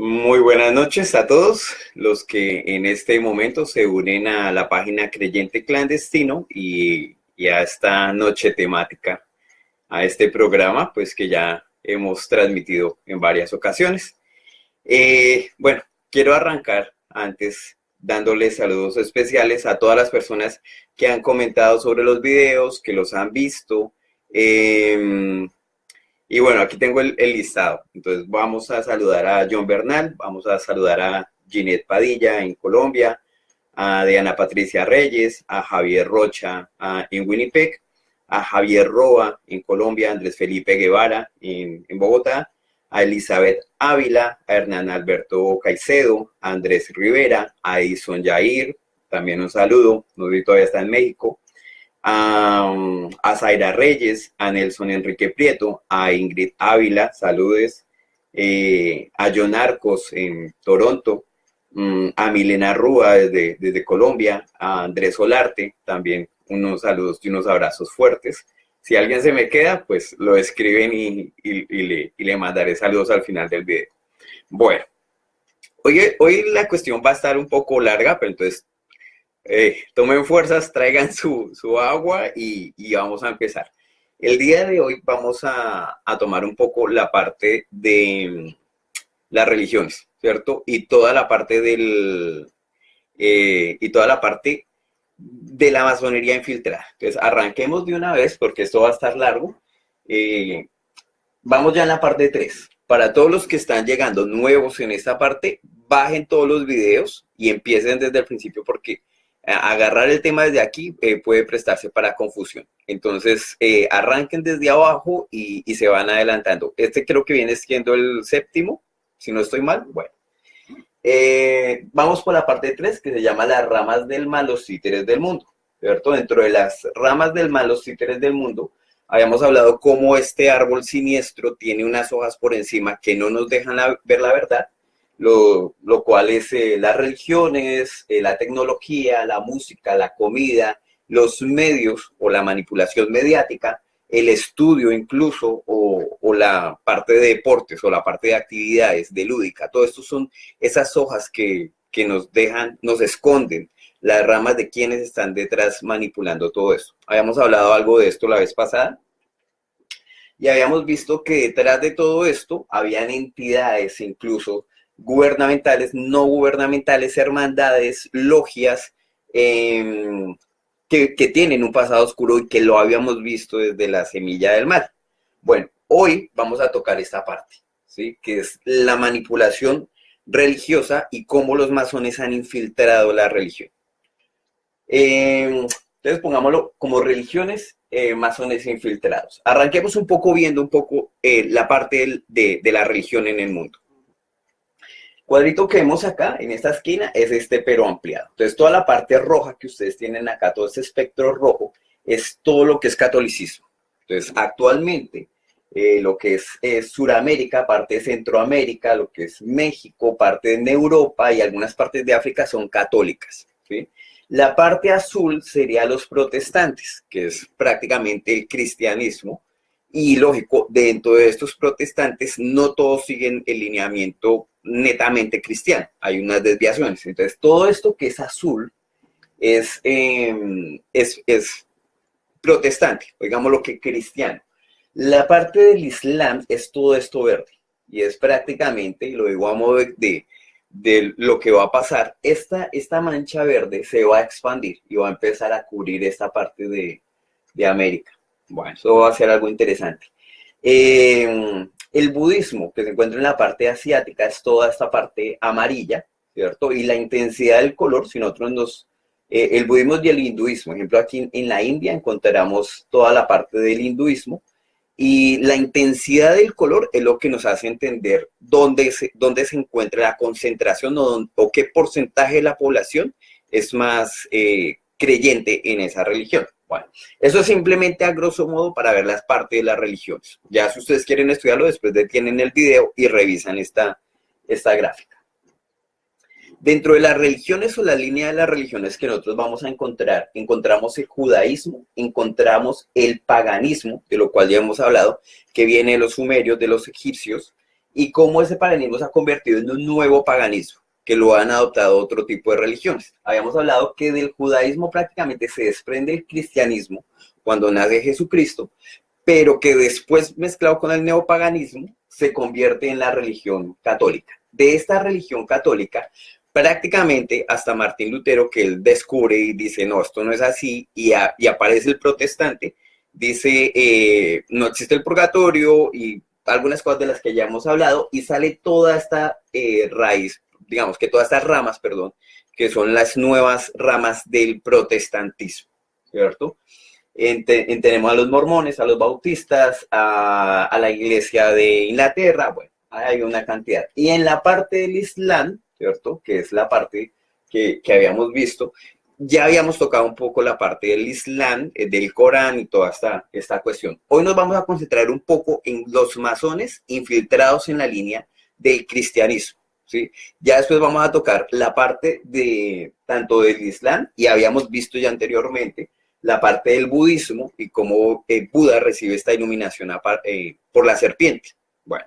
Muy buenas noches a todos los que en este momento se unen a la página Creyente Clandestino y a esta noche temática, a este programa, pues que ya hemos transmitido en varias ocasiones. Bueno, quiero arrancar antes dándoles saludos especiales a todas las personas que han comentado sobre los videos, que los han visto. Y bueno, aquí tengo el listado. Entonces vamos a saludar a John Bernal, vamos a saludar a Ginette Padilla en Colombia, a Diana Patricia Reyes, a Javier Rocha en Winnipeg, a Javier Roa en Colombia, Andrés Felipe Guevara en Bogotá, a Elizabeth Ávila, a Hernán Alberto Caicedo, a Andrés Rivera, a Edison Yair, también un saludo, no sé si todavía está en México, a Zaira Reyes, a Nelson Enrique Prieto, a Ingrid Ávila, saludes, a John Arcos en Toronto, a Milena Rúa desde Colombia, a Andrés Solarte, también unos saludos y unos abrazos fuertes. Si alguien se me queda, pues lo escriben y le mandaré saludos al final del video. Bueno, hoy la cuestión va a estar un poco larga, pero entonces tomen fuerzas, traigan su agua y vamos a empezar. El día de hoy vamos a tomar un poco la parte de las religiones, ¿cierto? Y toda la parte de la masonería infiltrada. Entonces, arranquemos de una vez porque esto va a estar largo. Vamos ya en la parte 3. Para todos los que están llegando nuevos en esta parte, bajen todos los videos y empiecen desde el principio porque agarrar el tema desde aquí puede prestarse para confusión. Entonces, arranquen desde abajo y se van adelantando. Este creo que viene siendo el séptimo, si no estoy mal. Bueno. Vamos por la parte 3 que se llama las ramas del mal, los títeres del mundo, ¿cierto? Dentro de las ramas del mal, los títeres del mundo, habíamos hablado cómo este árbol siniestro tiene unas hojas por encima que no nos dejan ver la verdad, lo cual es las religiones, la tecnología, la música, la comida, los medios o la manipulación mediática, el estudio incluso o la parte de deportes o la parte de actividades, de lúdica. Todo esto son esas hojas que nos dejan, nos esconden las ramas de quienes están detrás manipulando todo esto. Habíamos hablado algo de esto la vez pasada y habíamos visto que detrás de todo esto habían entidades incluso gubernamentales, no gubernamentales, hermandades, logias, que tienen un pasado oscuro y que lo habíamos visto desde la semilla del mal. Bueno, hoy vamos a tocar esta parte, ¿sí? Que es la manipulación religiosa y cómo los masones han infiltrado la religión. Entonces pongámoslo como religiones, masones infiltrados. Arranquemos un poco viendo un poco la parte de la religión en el mundo. Cuadrito que vemos acá en esta esquina es este pero ampliado. Entonces toda la parte roja que ustedes tienen acá, todo este espectro rojo, es todo lo que es catolicismo. Entonces actualmente lo que es Suramérica, parte de Centroamérica, lo que es México, parte de Europa y algunas partes de África son católicas, ¿sí? La parte azul sería los protestantes, que es prácticamente el cristianismo. Y lógico, dentro de estos protestantes no todos siguen el lineamiento netamente cristiano, hay unas desviaciones. Entonces todo esto que es azul es protestante, digamos lo que cristiano. La parte del Islam es todo esto verde y es prácticamente, y lo digo a modo de lo que va a pasar, esta mancha verde se va a expandir y va a empezar a cubrir esta parte de América. Bueno, eso va a ser algo interesante. El budismo, que se encuentra en la parte asiática, es toda esta parte amarilla, ¿cierto? Y la intensidad del color, si nosotros el budismo y el hinduismo, por ejemplo, aquí en la India encontramos toda la parte del hinduismo y la intensidad del color es lo que nos hace entender dónde se encuentra la concentración o qué porcentaje de la población es más creyente en esa religión. Bueno, eso es simplemente a grosso modo para ver las partes de las religiones. Ya si ustedes quieren estudiarlo, después detienen el video y revisan esta gráfica. Dentro de las religiones o la línea de las religiones que nosotros vamos a encontrar, encontramos el judaísmo, encontramos el paganismo, de lo cual ya hemos hablado, que viene de los sumerios, de los egipcios, y cómo ese paganismo se ha convertido en un nuevo paganismo, que lo han adoptado otro tipo de religiones. Habíamos hablado que del judaísmo prácticamente se desprende el cristianismo cuando nace Jesucristo, pero que después, mezclado con el neopaganismo, se convierte en la religión católica. De esta religión católica, prácticamente hasta Martín Lutero, que él descubre y dice, no, esto no es así, y aparece el protestante, dice, no existe el purgatorio y algunas cosas de las que ya hemos hablado, y sale toda esta raíz, digamos que todas estas ramas, perdón, que son las nuevas ramas del protestantismo, ¿cierto? Tenemos a los mormones, a los bautistas, a la iglesia de Inglaterra, bueno, hay una cantidad. Y en la parte del Islam, ¿cierto? Que es la parte que habíamos visto, ya habíamos tocado un poco la parte del Islam, del Corán y toda esta cuestión. Hoy nos vamos a concentrar un poco en los masones infiltrados en la línea del cristianismo, ¿sí? Ya después vamos a tocar la parte de tanto del Islam, y habíamos visto ya anteriormente la parte del budismo y cómo Buda recibe esta iluminación por la serpiente. Bueno,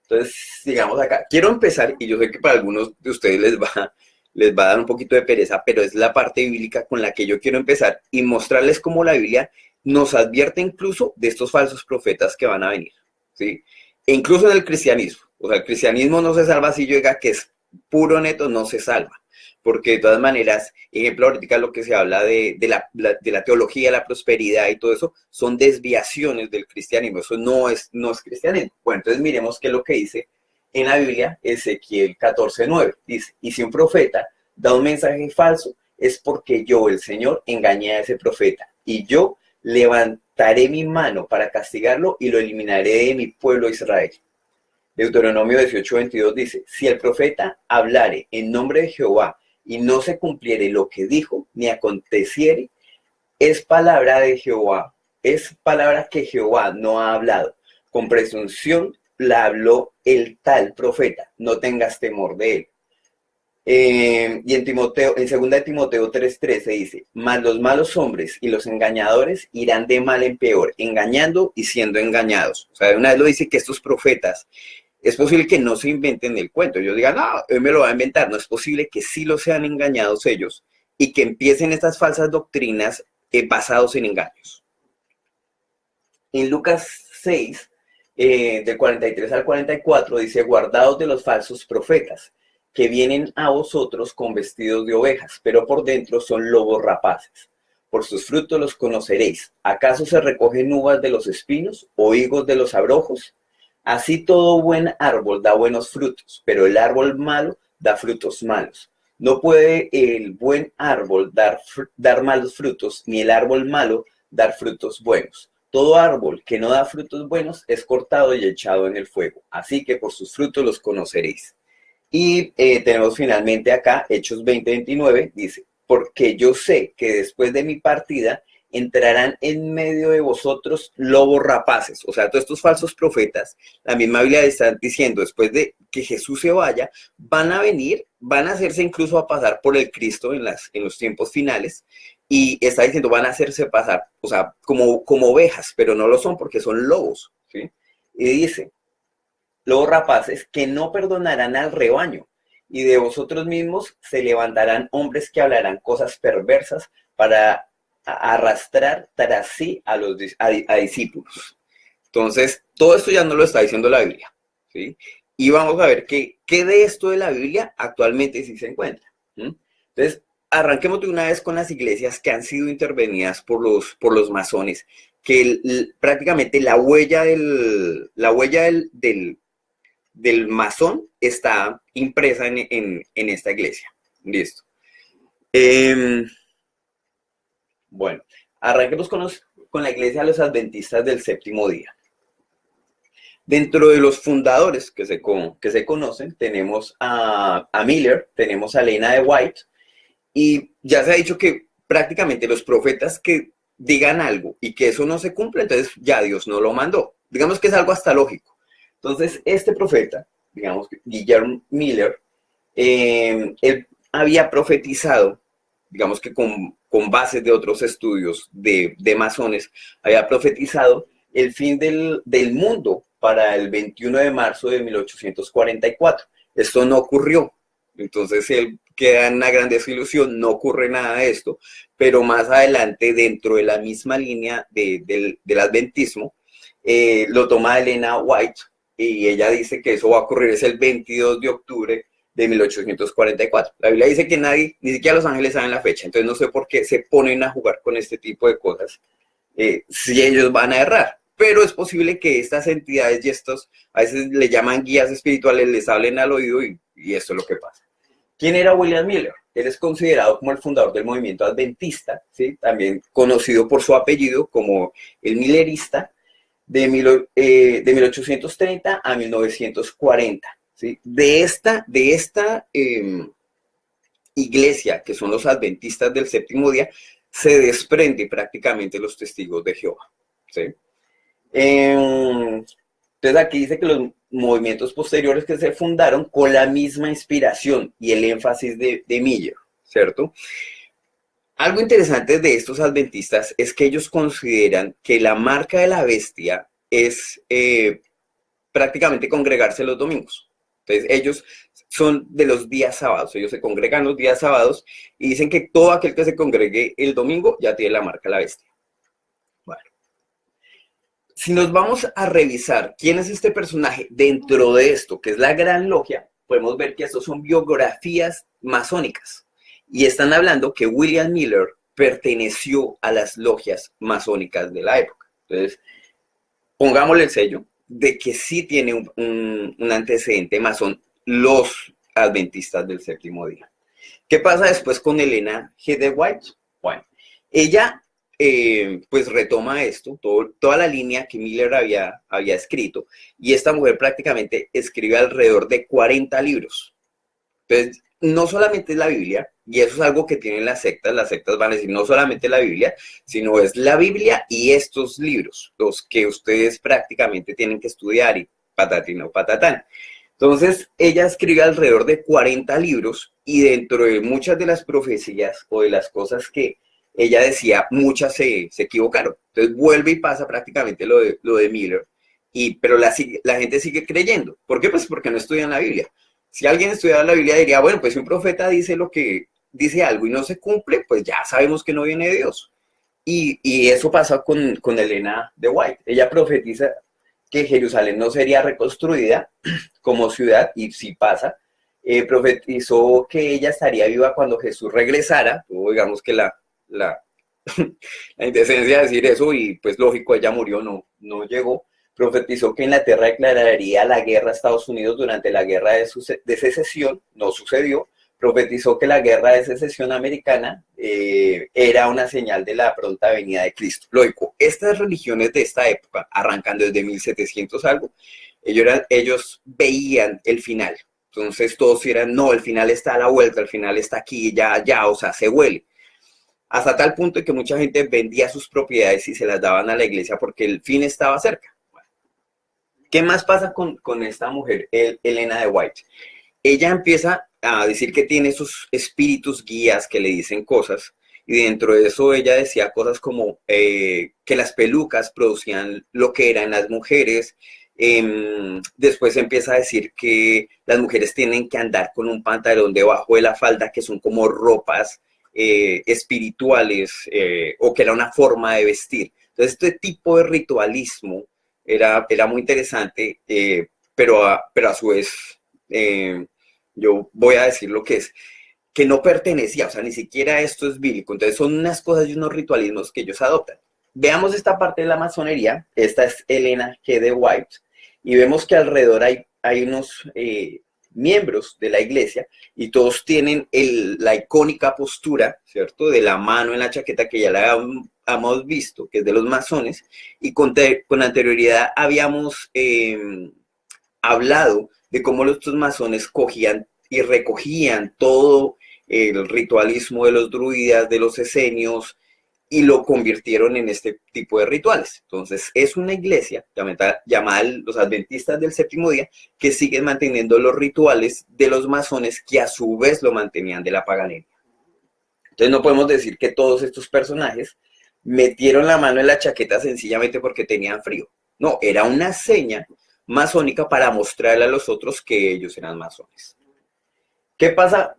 entonces sigamos acá. Quiero empezar, y yo sé que para algunos de ustedes les va a dar un poquito de pereza, pero es la parte bíblica con la que yo quiero empezar y mostrarles cómo la Biblia nos advierte incluso de estos falsos profetas que van a venir, ¿sí? E incluso en el cristianismo. O sea, el cristianismo no se salva si yo diga que es puro neto, no se salva. Porque de todas maneras, ejemplo, ahorita lo que se habla de la teología, la prosperidad y todo eso, son desviaciones del cristianismo, eso no es cristianismo. Bueno, entonces miremos qué es lo que dice en la Biblia, Ezequiel 14:9, dice, y si un profeta da un mensaje falso, es porque yo, el Señor, engañé a ese profeta, y yo levantaré mi mano para castigarlo y lo eliminaré de mi pueblo Israel. Deuteronomio 18:22 dice, si el profeta hablare en nombre de Jehová y no se cumpliere lo que dijo, ni aconteciere, es palabra de Jehová, es palabra que Jehová no ha hablado. Con presunción la habló el tal profeta, no tengas temor de él. Y en 2 de Timoteo 3:13 dice, mas los malos hombres y los engañadores irán de mal en peor, engañando y siendo engañados. O sea, de una vez lo dice que estos profetas, es posible que no se inventen el cuento. Ellos digan, no, él me lo va a inventar. No, es posible que sí lo sean engañados ellos y que empiecen estas falsas doctrinas basados en engaños. En Lucas 6, del 43 al 44, dice, guardaos de los falsos profetas, que vienen a vosotros con vestidos de ovejas, pero por dentro son lobos rapaces. Por sus frutos los conoceréis. ¿Acaso se recogen uvas de los espinos o higos de los abrojos? Así todo buen árbol da buenos frutos, pero el árbol malo da frutos malos. No puede el buen árbol dar malos frutos, ni el árbol malo dar frutos buenos. Todo árbol que no da frutos buenos es cortado y echado en el fuego. Así que por sus frutos los conoceréis. Y tenemos finalmente acá, Hechos 20:29, dice, porque yo sé que después de mi partida entrarán en medio de vosotros lobos rapaces. O sea, todos estos falsos profetas, la misma Biblia está diciendo, después de que Jesús se vaya, van a venir, van a hacerse incluso a pasar por el Cristo en los tiempos finales, y está diciendo, van a hacerse pasar, o sea, como ovejas, pero no lo son porque son lobos, ¿sí? Y dice, lobos rapaces que no perdonarán al rebaño, y de vosotros mismos se levantarán hombres que hablarán cosas perversas para arrastrar tras sí a discípulos. Entonces, todo esto ya no lo está diciendo la Biblia, ¿sí? Y vamos a ver qué de esto de la Biblia actualmente sí se encuentra. Entonces, arranquemos de una vez con las iglesias que han sido intervenidas por los masones, que prácticamente la huella del masón está impresa en esta iglesia. Listo. Bueno, arranquemos con la iglesia de los adventistas del séptimo día. Dentro de los fundadores que se conocen, tenemos a Miller, tenemos a Elena de White, y ya se ha dicho que prácticamente los profetas que digan algo y que eso no se cumple, entonces ya Dios no lo mandó. Digamos que es algo hasta lógico. Entonces, este profeta, digamos, Guillermo Miller, él había profetizado, digamos que con bases de otros estudios de masones, había profetizado el fin del mundo para el 21 de marzo de 1844. Esto no ocurrió. Entonces él queda en una gran desilusión, no ocurre nada de esto, pero más adelante, dentro de la misma línea del adventismo, lo toma Elena White y ella dice que eso va a ocurrir, es el 22 de octubre de 1844. La Biblia dice que nadie, ni siquiera los ángeles saben la fecha, entonces no sé por qué se ponen a jugar con este tipo de cosas si ellos van a errar. Pero es posible que estas entidades y estos, a veces le llaman guías espirituales, les hablen al oído y esto es lo que pasa. ¿Quién era William Miller? Él es considerado como el fundador del movimiento adventista, ¿sí? También conocido por su apellido como el millerista, de 1830 a 1940. ¿Sí? De esta iglesia, que son los adventistas del séptimo día, se desprende prácticamente los testigos de Jehová. ¿Sí? Entonces aquí dice que los movimientos posteriores que se fundaron con la misma inspiración y el énfasis de Miller, ¿cierto? Algo interesante de estos adventistas es que ellos consideran que la marca de la bestia es prácticamente congregarse los domingos. Entonces ellos son de los días sábados, ellos se congregan los días sábados y dicen que todo aquel que se congregue el domingo ya tiene la marca de la bestia. Bueno. Si nos vamos a revisar quién es este personaje dentro de esto, que es la Gran Logia, podemos ver que estos son biografías masónicas. Y están hablando que William Miller perteneció a las logias masónicas de la época. Entonces, pongámosle el sello de que sí tiene un antecedente masón los adventistas del séptimo día. ¿Qué pasa después con Elena G. de White? Bueno, ella pues retoma esto, toda la línea que Miller había escrito, y esta mujer prácticamente escribe alrededor de 40 libros. Entonces, no solamente es la Biblia, y eso es algo que tienen las sectas van a decir no solamente la Biblia, sino es la Biblia y estos libros, los que ustedes prácticamente tienen que estudiar y patatín o patatán. Entonces, ella escribe alrededor de 40 libros y dentro de muchas de las profecías o de las cosas que ella decía, muchas se equivocaron. Entonces vuelve y pasa prácticamente lo de Miller, pero la gente sigue creyendo. ¿Por qué? Pues porque no estudian la Biblia. Si alguien estudiara la Biblia diría, bueno, pues si un profeta dice dice algo y no se cumple, pues ya sabemos que no viene de Dios. Y eso pasa con Elena de White. Ella profetiza que Jerusalén no sería reconstruida como ciudad, y sí pasa. Profetizó que ella estaría viva cuando Jesús regresara, o digamos que la indecencia de decir eso, y pues lógico, ella murió, no llegó. Profetizó que Inglaterra declararía la guerra a Estados Unidos durante la guerra de secesión, no sucedió. Profetizó que la guerra de secesión americana era una señal de la pronta venida de Cristo. Lógico, estas religiones de esta época, arrancando desde 1700 algo, ellos veían el final. Entonces todos eran, no, el final está a la vuelta, el final está aquí, ya, o sea, se huele. Hasta tal punto de que mucha gente vendía sus propiedades y se las daban a la iglesia porque el fin estaba cerca. Bueno, ¿qué más pasa con esta mujer, Elena de White? Ella empieza a decir que tiene sus espíritus guías que le dicen cosas, y dentro de eso ella decía cosas como que las pelucas producían lo que eran las mujeres. Después empieza a decir que las mujeres tienen que andar con un pantalón debajo de la falda, que son como ropas espirituales, o que era una forma de vestir. Entonces este tipo de ritualismo era muy interesante, pero a su vez yo voy a decir lo que es, que no pertenecía, o sea, ni siquiera esto es bíblico. Entonces son unas cosas y unos ritualismos que ellos adoptan. Veamos esta parte de la masonería. Esta es Elena G. de White, y vemos que alrededor hay unos miembros de la iglesia, y todos tienen la icónica postura, ¿cierto?, de la mano en la chaqueta, que ya la hemos visto, que es de los masones, y con anterioridad habíamos hablado de cómo los masones cogían y recogían todo el ritualismo de los druidas, de los esenios, y lo convirtieron en este tipo de rituales. Entonces, es una iglesia llamada los adventistas del séptimo día, que siguen manteniendo los rituales de los masones, que a su vez lo mantenían de la paganería. Entonces, no podemos decir que todos estos personajes metieron la mano en la chaqueta sencillamente porque tenían frío. No, era una seña masónica para mostrarle a los otros que ellos eran masones. ¿Qué pasa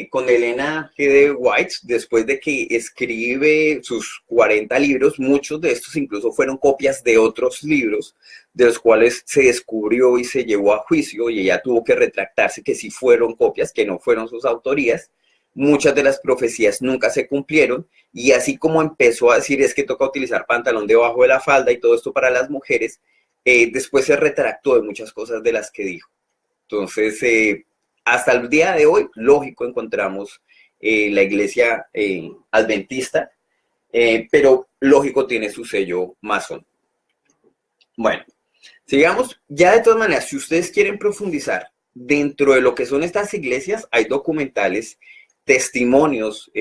con Elena G. de White después de que escribe sus 40 libros? Muchos de estos incluso fueron copias de otros libros, de los cuales se descubrió y se llevó a juicio, y ella tuvo que retractarse que sí fueron copias, que no fueron sus autorías. Muchas de las profecías nunca se cumplieron, y así como empezó a decir es que toca utilizar pantalón debajo de la falda y todo esto para las mujeres, después se retractó de muchas cosas de las que dijo. Entonces, hasta el día de hoy, lógico, encontramos la iglesia adventista, pero lógico tiene su sello masón. Bueno, sigamos. Ya de todas maneras, si ustedes quieren profundizar dentro de lo que son estas iglesias, hay documentales, testimonios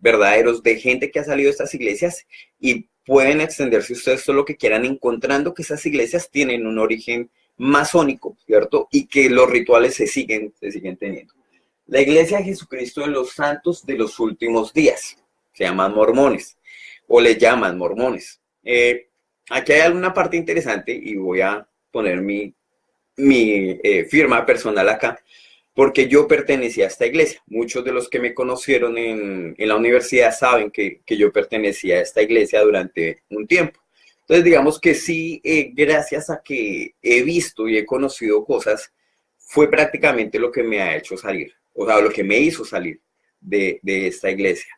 verdaderos de gente que ha salido de estas iglesias, y pueden extenderse ustedes todo lo que quieran, encontrando que esas iglesias tienen un origen masónico, ¿cierto? Y que los rituales se siguen teniendo. La Iglesia de Jesucristo de los Santos de los Últimos Días, se llaman mormones, o le llaman mormones. Aquí hay alguna parte interesante, y voy a poner mi firma personal acá, porque yo pertenecía a esta iglesia. Muchos de los que me conocieron en la universidad saben que yo pertenecía a esta iglesia durante un tiempo. Entonces, digamos que sí, gracias a que he visto y he conocido cosas, fue prácticamente lo que me ha hecho salir, o sea, lo que me hizo salir de esta iglesia.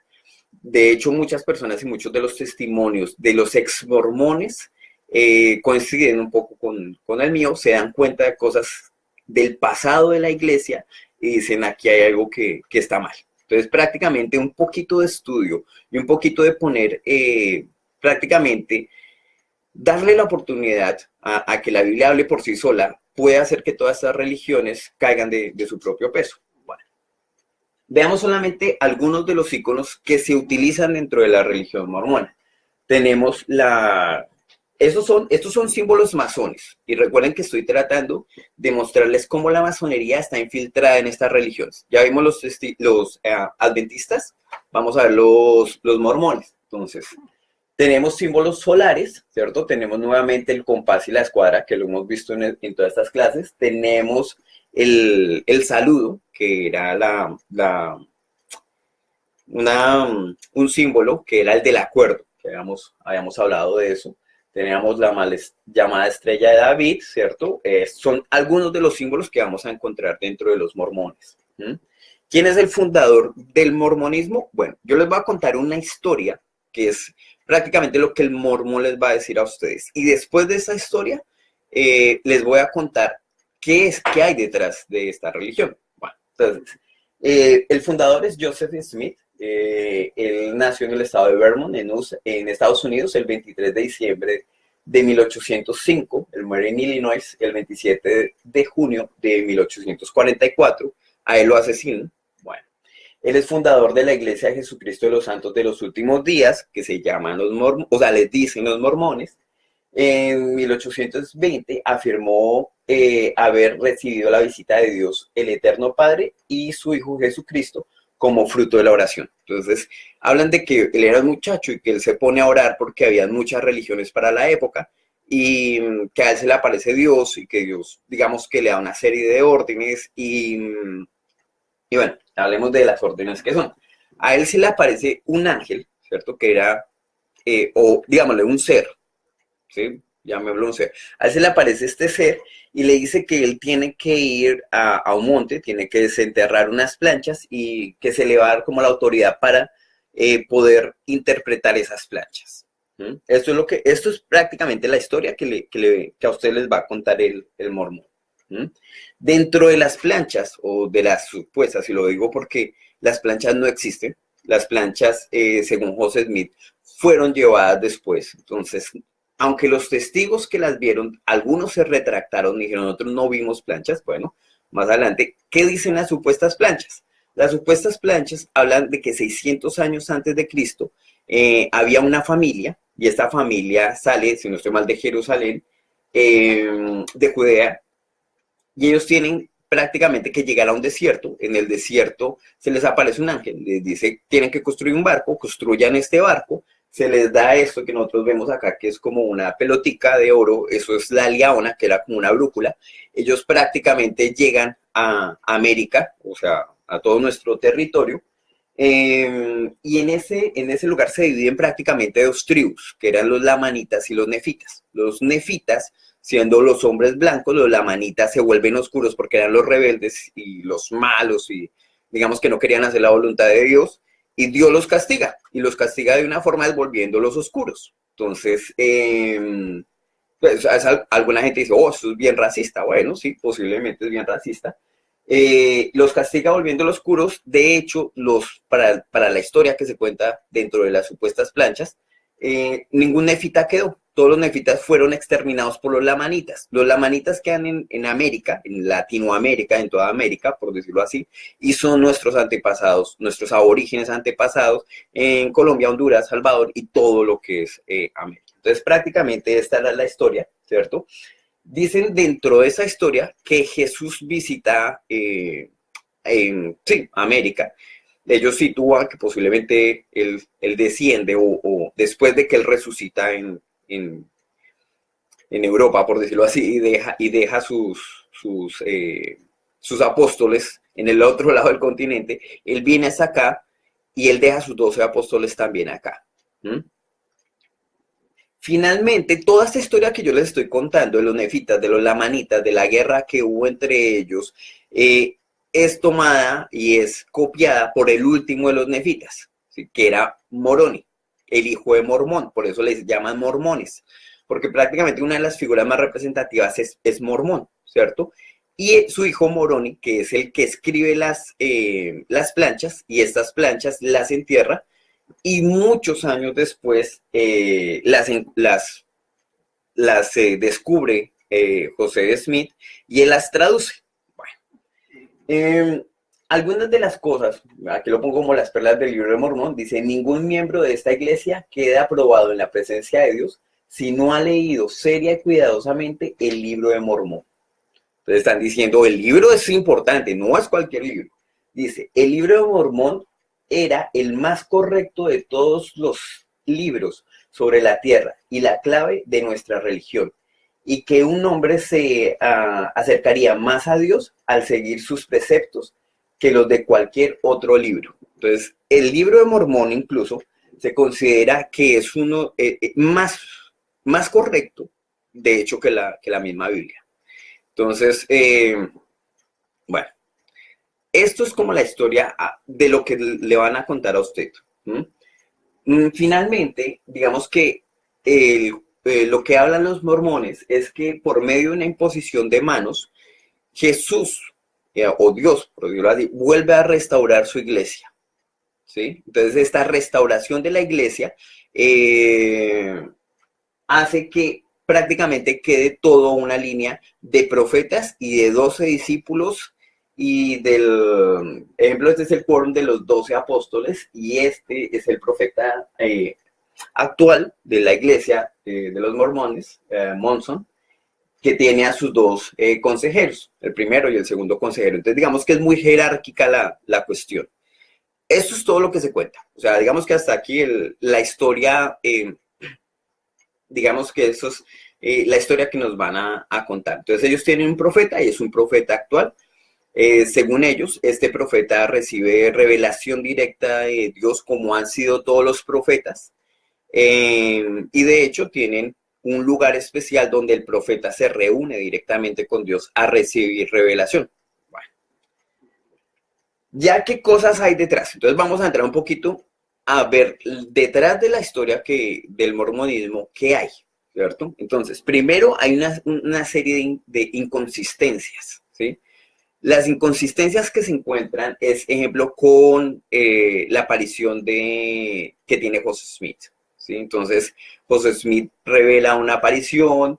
De hecho, muchas personas y muchos de los testimonios de los ex mormones coinciden un poco con el mío, se dan cuenta de cosas del pasado de la iglesia y dicen aquí hay algo que está mal. Entonces, prácticamente un poquito de estudio y un poquito de poner prácticamente darle la oportunidad a que la Biblia hable por sí sola puede hacer que todas estas religiones caigan de su propio peso. Bueno, veamos solamente algunos de los iconos que se utilizan dentro de la religión mormona. Tenemos estos son símbolos masones, y recuerden que estoy tratando de mostrarles cómo la masonería está infiltrada en estas religiones. Ya vimos los adventistas, vamos a ver los mormones. Entonces, tenemos símbolos solares, ¿cierto? Tenemos nuevamente el compás y la escuadra, que lo hemos visto en todas estas clases. Tenemos el saludo, que era un símbolo, que era el del acuerdo, que habíamos hablado de eso. Teníamos la mal llamada estrella de David, ¿cierto? Son algunos de los símbolos que vamos a encontrar dentro de los mormones. ¿Quién es el fundador del mormonismo? Bueno, yo les voy a contar una historia que es prácticamente lo que el mormón les va a decir a ustedes. Y después de esa historia, les voy a contar qué hay detrás de esta religión. Bueno, entonces, el fundador es Joseph Smith. Él nació en el estado de Vermont, en Estados Unidos, el 23 de diciembre de 1805. Él muere en Illinois el 27 de junio de 1844. A él lo asesinan. Bueno, él es fundador de la Iglesia de Jesucristo de los Santos de los Últimos Días, que se llaman los mormones, o sea, les dicen los mormones. En 1820 afirmó haber recibido la visita de Dios, el Eterno Padre, y su Hijo Jesucristo, como fruto de la oración. Entonces, hablan de que él era un muchacho y que él se pone a orar porque había muchas religiones para la época, y que a él se le aparece Dios, y que Dios, digamos, que le da una serie de órdenes, y bueno, hablemos de las órdenes que son. A él se le aparece un ángel, ¿cierto? Que era, o digámosle, un ser, ¿sí? Llamémoslo un ser. A él se le aparece este ser y le dice que él tiene que ir a un monte, tiene que desenterrar unas planchas, y que se le va a dar como la autoridad para poder interpretar esas planchas. Esto es prácticamente la historia que a ustedes les va a contar el mormón. Dentro de las planchas, o de las supuestas, y lo digo porque las planchas no existen, las planchas, según Joseph Smith, fueron llevadas después. Entonces, aunque los testigos que las vieron, algunos se retractaron y dijeron, nosotros no vimos planchas, bueno, más adelante, ¿qué dicen las supuestas planchas? Las supuestas planchas hablan de que 600 años antes de Cristo había una familia, y esta familia sale, si no estoy mal, de Jerusalén, de Judea, y ellos tienen prácticamente que llegar a un desierto. En el desierto se les aparece un ángel, les dice, tienen que construir un barco, construyan este barco, se les da esto que nosotros vemos acá, que es como una pelotica de oro, eso es la liaona, que era como una brújula. Ellos prácticamente llegan a América, o sea, a todo nuestro territorio, y en ese lugar se dividen prácticamente dos tribus, que eran los lamanitas y los nefitas. Los nefitas, siendo los hombres blancos, los lamanitas se vuelven oscuros porque eran los rebeldes y los malos y digamos que no querían hacer la voluntad de Dios, y Dios los castiga, y los castiga de una forma volviéndolos oscuros. Entonces, pues, alguna gente dice, oh, esto es bien racista. Bueno, sí, posiblemente es bien racista. Los castiga volviéndolos oscuros. De hecho, para la historia que se cuenta dentro de las supuestas planchas, ningún nefita quedó. Todos los nefitas fueron exterminados por los lamanitas. Los lamanitas quedan en América, en Latinoamérica, en toda América, por decirlo así, y son nuestros antepasados, nuestros aborígenes antepasados en Colombia, Honduras, Salvador y todo lo que es América. Entonces, prácticamente esta era la historia, ¿cierto? Dicen dentro de esa historia que Jesús visita América. Ellos sitúan que posiblemente él desciende o después de que él resucita en Europa, por decirlo así, y deja sus apóstoles en el otro lado del continente, él viene hasta acá y él deja sus 12 apóstoles también acá. Finalmente, toda esta historia que yo les estoy contando de los nefitas, de los lamanitas, de la guerra que hubo entre ellos, es tomada y es copiada por el último de los nefitas, ¿sí? Que era Moroni, el hijo de Mormón, por eso les llaman mormones, porque prácticamente una de las figuras más representativas es Mormón, ¿cierto? Y su hijo Moroni, que es el que escribe las planchas, y estas planchas las entierra, y muchos años después las descubre José Smith y él las traduce. Bueno, algunas de las cosas, aquí lo pongo como las perlas del libro de Mormón, dice: ningún miembro de esta iglesia queda aprobado en la presencia de Dios si no ha leído seria y cuidadosamente el libro de Mormón. Entonces están diciendo, el libro es importante, no es cualquier libro. Dice, el libro de Mormón era el más correcto de todos los libros sobre la tierra y la clave de nuestra religión, y que un hombre se acercaría más a Dios al seguir sus preceptos que los de cualquier otro libro. Entonces, el libro de Mormón incluso se considera que es uno más correcto, de hecho, que la misma Biblia. Entonces, bueno, esto es como la historia de lo que le van a contar a usted. Finalmente, digamos que lo que hablan los mormones es que por medio de una imposición de manos, Jesús, o Dios, por decirlo así, vuelve a restaurar su iglesia, ¿sí? Entonces, esta restauración de la iglesia hace que prácticamente quede toda una línea de profetas y de 12 discípulos, y del ejemplo, este es el quórum de los 12 apóstoles, y este es el profeta actual de la iglesia de los mormones, Monson, que tiene a sus dos consejeros, el primero y el segundo consejero. Entonces, digamos que es muy jerárquica la cuestión. Esto es todo lo que se cuenta. O sea, digamos que hasta aquí la historia, digamos que eso es la historia que nos van a contar. Entonces, ellos tienen un profeta y es un profeta actual. Según ellos, este profeta recibe revelación directa de Dios, como han sido todos los profetas, y de hecho tienen un lugar especial donde el profeta se reúne directamente con Dios a recibir revelación. Bueno, ya qué cosas hay detrás. Entonces vamos a entrar un poquito a ver detrás de la historia del mormonismo qué hay, ¿cierto? Entonces, primero hay una serie de inconsistencias, ¿sí? Las inconsistencias que se encuentran es, ejemplo, con la aparición que tiene José Smith, ¿sí? Entonces, José Smith revela una aparición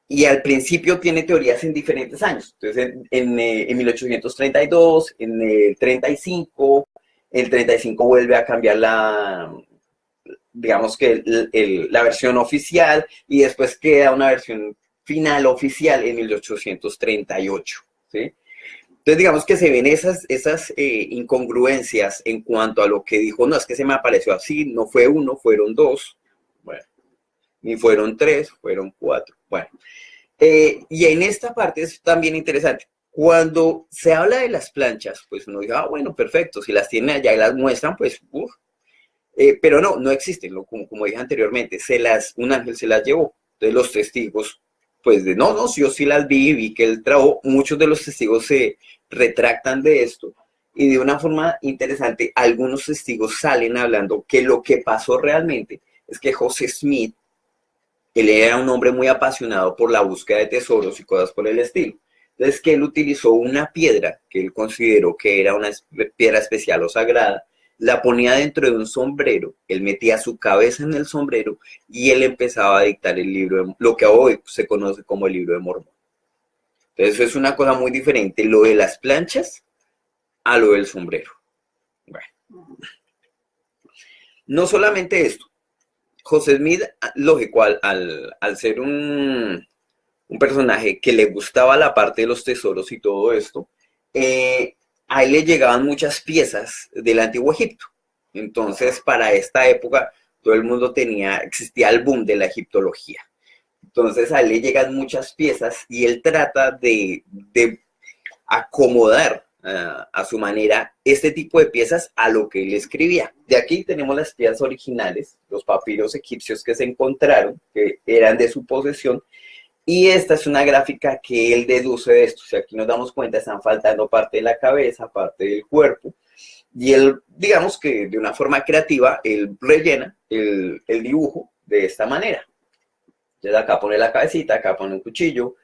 y al principio tiene teorías en diferentes años. Entonces, en 1832, en el 35, el 35 vuelve a cambiar digamos que la versión oficial, y después queda una versión final oficial en 1838, ¿sí? Entonces, digamos que se ven esas incongruencias en cuanto a lo que dijo, no, es que se me apareció así, no fue uno, fueron dos. Ni fueron 3, fueron 4. Bueno, y en esta parte es también interesante. Cuando se habla de las planchas, pues uno dice, bueno, perfecto, si las tienen allá y las muestran, pues, pero no existen, como dije anteriormente, un ángel se las llevó. Entonces los testigos, pues no, yo sí las vi que él trabajó, muchos de los testigos se retractan de esto, y de una forma interesante, algunos testigos salen hablando que lo que pasó realmente es que José Smith, él era un hombre muy apasionado por la búsqueda de tesoros y cosas por el estilo. Entonces, que él utilizó una piedra que él consideró que era una piedra especial o sagrada, la ponía dentro de un sombrero, él metía su cabeza en el sombrero y él empezaba a dictar el libro, lo que hoy se conoce como el libro de Mormón. Entonces, eso es una cosa muy diferente, lo de las planchas a lo del sombrero. Bueno, no solamente esto, José Smith, lógico, al ser un personaje que le gustaba la parte de los tesoros y todo esto, a él le llegaban muchas piezas del Antiguo Egipto. Entonces, para esta época, todo el mundo existía el boom de la egiptología. Entonces, a él le llegan muchas piezas y él trata de acomodar a su manera este tipo de piezas a lo que él escribía. De aquí tenemos las piezas originales, los papiros egipcios que se encontraron, que eran de su posesión, y esta es una gráfica que él deduce de esto. O sea, aquí nos damos cuenta, están faltando parte de la cabeza, parte del cuerpo, y él, digamos que de una forma creativa, él rellena el dibujo de esta manera. Entonces acá pone la cabecita, acá pone un cuchillo,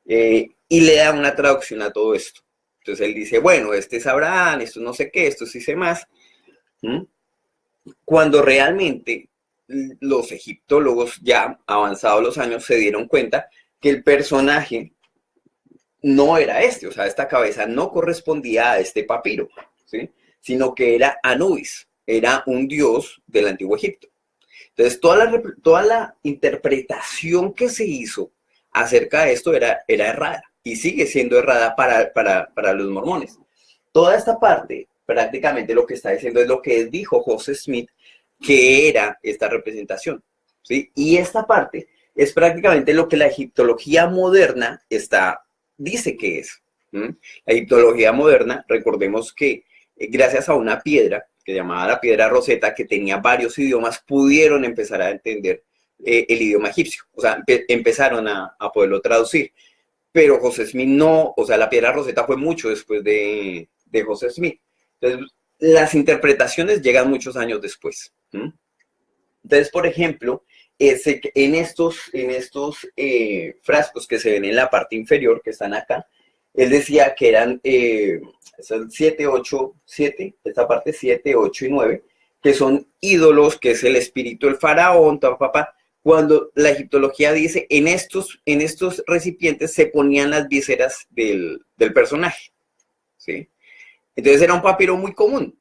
y le da una traducción a todo esto. Entonces él dice, bueno, este es Abraham, esto no sé qué, esto sí sé más. Cuando realmente los egiptólogos, ya avanzados los años, se dieron cuenta que el personaje no era este, o sea, esta cabeza no correspondía a este papiro, ¿sí? Sino que era Anubis, era un dios del Antiguo Egipto. Entonces, toda la interpretación que se hizo acerca de esto era errada y sigue siendo errada para los mormones. Toda esta parte, prácticamente lo que está diciendo es lo que dijo José Smith, que era esta representación, ¿sí? Y esta parte es prácticamente lo que la egiptología moderna dice que es. La egiptología moderna, recordemos que gracias a una piedra que se llamaba la piedra Rosetta, que tenía varios idiomas, pudieron empezar a entender el idioma egipcio, o sea, empezaron a poderlo traducir. Pero José Smith no, o sea, la piedra Rosetta fue mucho después de José Smith. Entonces, las interpretaciones llegan muchos años después. Entonces, por ejemplo, en estos frascos que se ven en la parte inferior, que están acá, él decía que eran 7, 8, 7, esta parte 7, 8 y 9, que son ídolos, que es el espíritu del faraón, papá. Cuando la egiptología dice, en estos recipientes se ponían las vísceras del personaje, ¿sí? Entonces era un papiro muy común,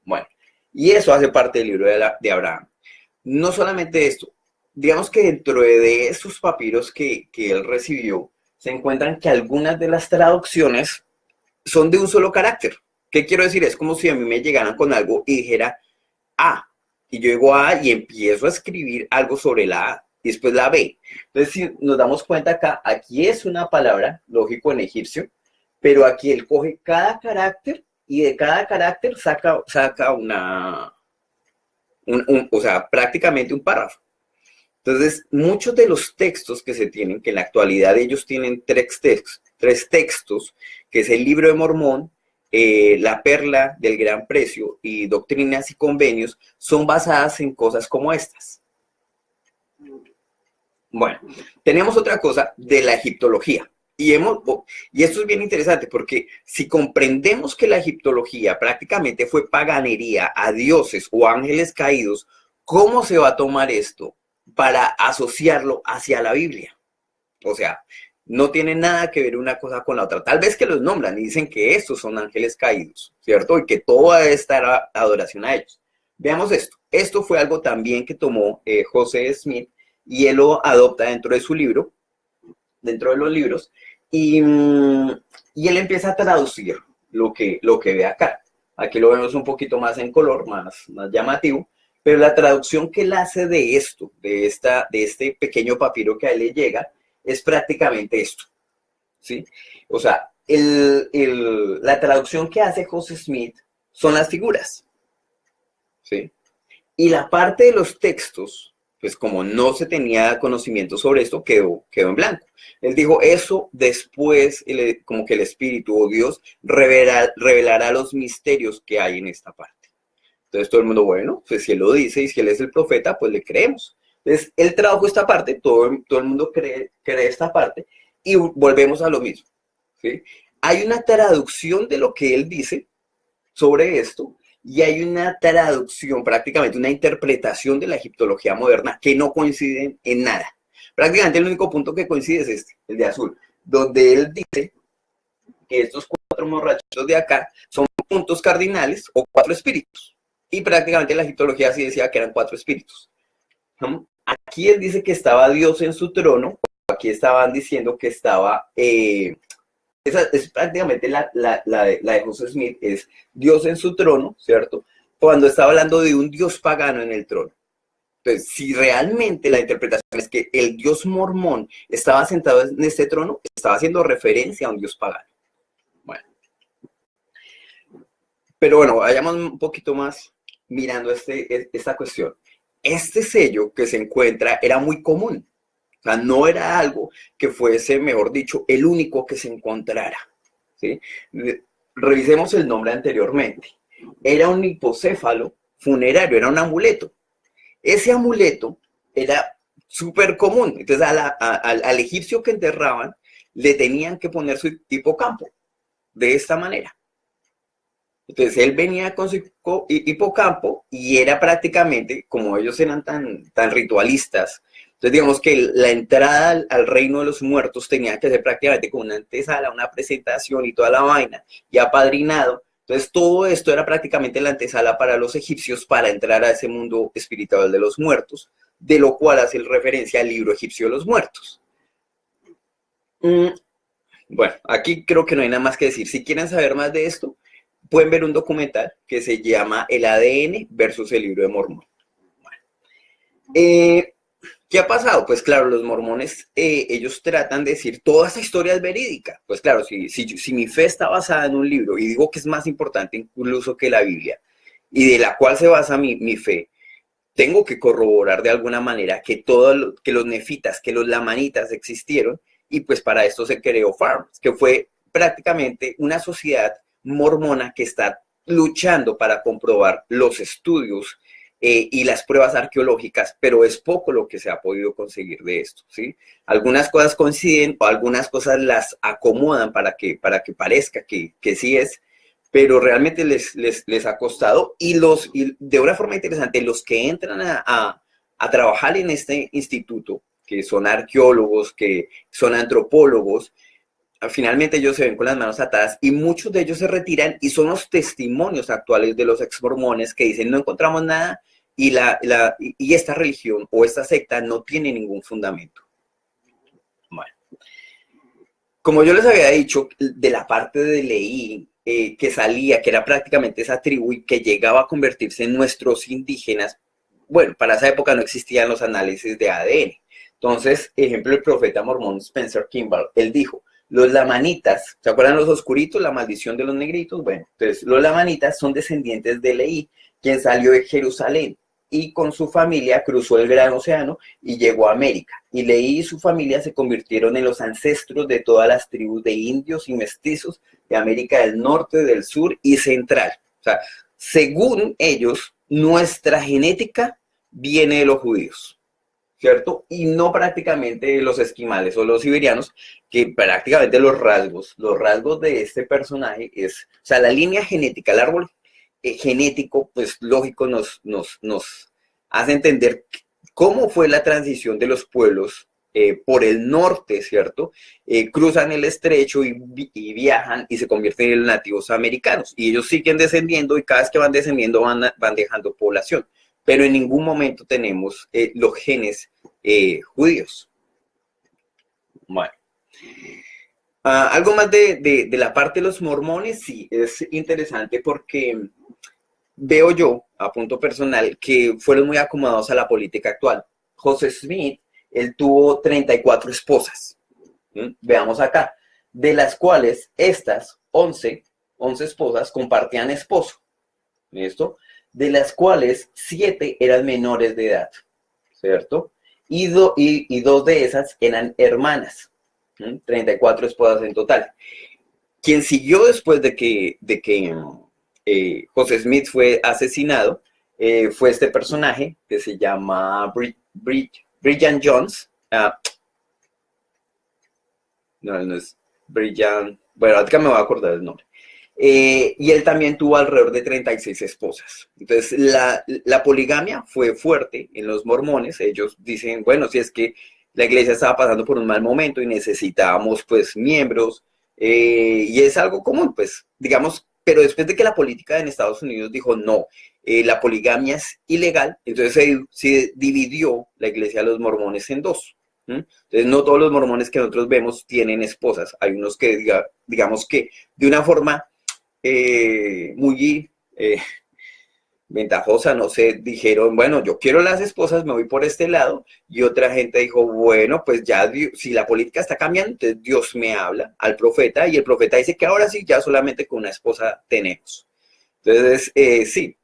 Bueno, y eso hace parte del libro de Abraham. No solamente esto, digamos que dentro de esos papiros que él recibió, se encuentran que algunas de las traducciones son de un solo carácter. ¿Qué quiero decir? Es como si a mí me llegaran con algo y dijera A, y yo digo A y empiezo a escribir algo sobre la A, y después la B. Entonces, si nos damos cuenta acá, aquí es una palabra, lógico en egipcio, pero aquí él coge cada carácter y de cada carácter saca o sea, prácticamente un párrafo. Entonces, muchos de los textos que se tienen, que en la actualidad ellos tienen tres textos, que es el Libro de Mormón, la Perla del Gran Precio y Doctrinas y Convenios, son basadas en cosas como estas. Bueno, tenemos otra cosa de la egiptología. Y esto es bien interesante porque si comprendemos que la egiptología prácticamente fue paganería a dioses o ángeles caídos, ¿cómo se va a tomar esto para asociarlo hacia la Biblia? O sea, no tiene nada que ver una cosa con la otra. Tal vez que los nombran y dicen que estos son ángeles caídos, ¿cierto? Y que toda esta era adoración a ellos. Veamos esto. Esto fue algo también que tomó José Smith y él lo adopta dentro de su libro, dentro de los libros, y él empieza a traducir lo que ve acá. Aquí lo vemos un poquito más en color, más llamativo. Pero la traducción que él hace de esto, de este pequeño papiro que a él le llega, es prácticamente esto, ¿sí? O sea, la traducción que hace Joseph Smith son las figuras, ¿sí? Y la parte de los textos, pues como no se tenía conocimiento sobre esto, quedó en blanco. Él dijo, eso después, como que el Espíritu o Dios revelará los misterios que hay en esta parte. Entonces todo el mundo, bueno, pues si él lo dice y si él es el profeta, pues le creemos. Entonces él tradujo esta parte, todo el mundo cree esta parte, y volvemos a lo mismo, ¿sí? Hay una traducción de lo que él dice sobre esto, y hay una traducción, prácticamente una interpretación de la egiptología moderna que no coinciden en nada. Prácticamente el único punto que coincide es este, el de azul, donde él dice que estos 4 borrachitos de acá son puntos cardinales o 4 espíritus. Y prácticamente la egiptología sí decía que eran 4 espíritus. Aquí él dice que estaba Dios en su trono, aquí estaban diciendo que estaba... esa es prácticamente la de Joseph Smith, es Dios en su trono, ¿cierto? Cuando estaba hablando de un Dios pagano en el trono. Entonces, si realmente la interpretación es que el Dios mormón estaba sentado en este trono, estaba haciendo referencia a un Dios pagano. Bueno. Pero bueno, vayamos un poquito más mirando esta cuestión. Este sello que se encuentra era muy común. O sea, no era algo que fuese, mejor dicho, el único que se encontrara, ¿sí? Revisemos el nombre anteriormente. Era un hipocéfalo funerario, era un amuleto. Ese amuleto era súper común. Entonces, al egipcio que enterraban, le tenían que poner su hipocampo de esta manera. Entonces él venía con su hipocampo y era prácticamente, como ellos eran tan ritualistas, entonces digamos que la entrada al reino de los muertos tenía que ser prácticamente con una antesala, una presentación y toda la vaina, y apadrinado. Entonces todo esto era prácticamente la antesala para los egipcios para entrar a ese mundo espiritual de los muertos, de lo cual hace referencia al libro egipcio de los muertos. Bueno, aquí creo que no hay nada más que decir. Si quieren saber más de esto, pueden ver un documental que se llama El ADN versus el libro de Mormón. Bueno, ¿qué ha pasado? Pues claro, los mormones, ellos tratan de decir, toda esa historia es verídica. Pues claro, si mi fe está basada en un libro, y digo que es más importante incluso que la Biblia, y de la cual se basa mi fe, tengo que corroborar de alguna manera que que los nefitas, que los lamanitas existieron, y pues para esto se creó FARMS, que fue prácticamente una sociedad mormona que está luchando para comprobar los estudios y las pruebas arqueológicas, pero es poco lo que se ha podido conseguir de esto, ¿sí? Algunas cosas coinciden o algunas cosas las acomodan para que parezca que sí es, pero realmente les ha costado y de una forma interesante, los que entran a trabajar en este instituto, que son arqueólogos, que son antropólogos, finalmente ellos se ven con las manos atadas y muchos de ellos se retiran y son los testimonios actuales de los ex mormones que dicen no encontramos nada y esta religión o esta secta no tiene ningún fundamento. Bueno, como yo les había dicho, de la parte de Leí, que salía, que era prácticamente esa tribu y que llegaba a convertirse en nuestros indígenas, bueno, para esa época no existían los análisis de ADN. Entonces, ejemplo, el profeta mormón Spencer Kimball, él dijo, los lamanitas, ¿se acuerdan los oscuritos, la maldición de los negritos? Bueno, entonces los lamanitas son descendientes de Leí, quien salió de Jerusalén y con su familia cruzó el Gran Océano y llegó a América. Y Leí y su familia se convirtieron en los ancestros de todas las tribus de indios y mestizos de América del Norte, del Sur y Central. O sea, según ellos, nuestra genética viene de los judíos, ¿cierto? Y no prácticamente los esquimales o los siberianos, que prácticamente los rasgos de este personaje es, o sea, la línea genética, el árbol genético, pues lógico, nos hace entender cómo fue la transición de los pueblos por el norte, ¿cierto? Cruzan el estrecho y viajan y se convierten en nativos americanos. Y ellos siguen descendiendo y cada vez que van descendiendo van dejando población. Pero en ningún momento tenemos los genes judíos. Bueno. Algo más de la parte de los mormones, sí, es interesante porque veo yo, a punto personal, que fueron muy acomodados a la política actual. José Smith, él tuvo 34 esposas. Veamos acá, de las cuales estas 11 esposas compartían esposo. ¿Listo? De las cuales 7 eran menores de edad, ¿cierto? Y dos de esas eran hermanas. 34 esposas en total. Quien siguió después de que José Smith fue asesinado fue este personaje que se llama Brigham Jones. No es Brigham. Bueno, ahorita me voy a acordar el nombre. Y él también tuvo alrededor de 36 esposas. Entonces, la poligamia fue fuerte en los mormones. Ellos dicen, bueno, si es que la iglesia estaba pasando por un mal momento y necesitábamos, pues, miembros, y es algo común, pues, digamos, pero después de que la política en Estados Unidos dijo, no, la poligamia es ilegal, entonces se dividió la iglesia de los mormones en dos. Entonces, no todos los mormones que nosotros vemos tienen esposas. Hay unos que, digamos que de una forma muy ventajosa, no sé, dijeron, bueno, yo quiero las esposas, me voy por este lado, y otra gente dijo, bueno, pues ya, si la política está cambiando, entonces Dios me habla al profeta, y el profeta dice que ahora sí, ya solamente con una esposa tenemos. Entonces, sí,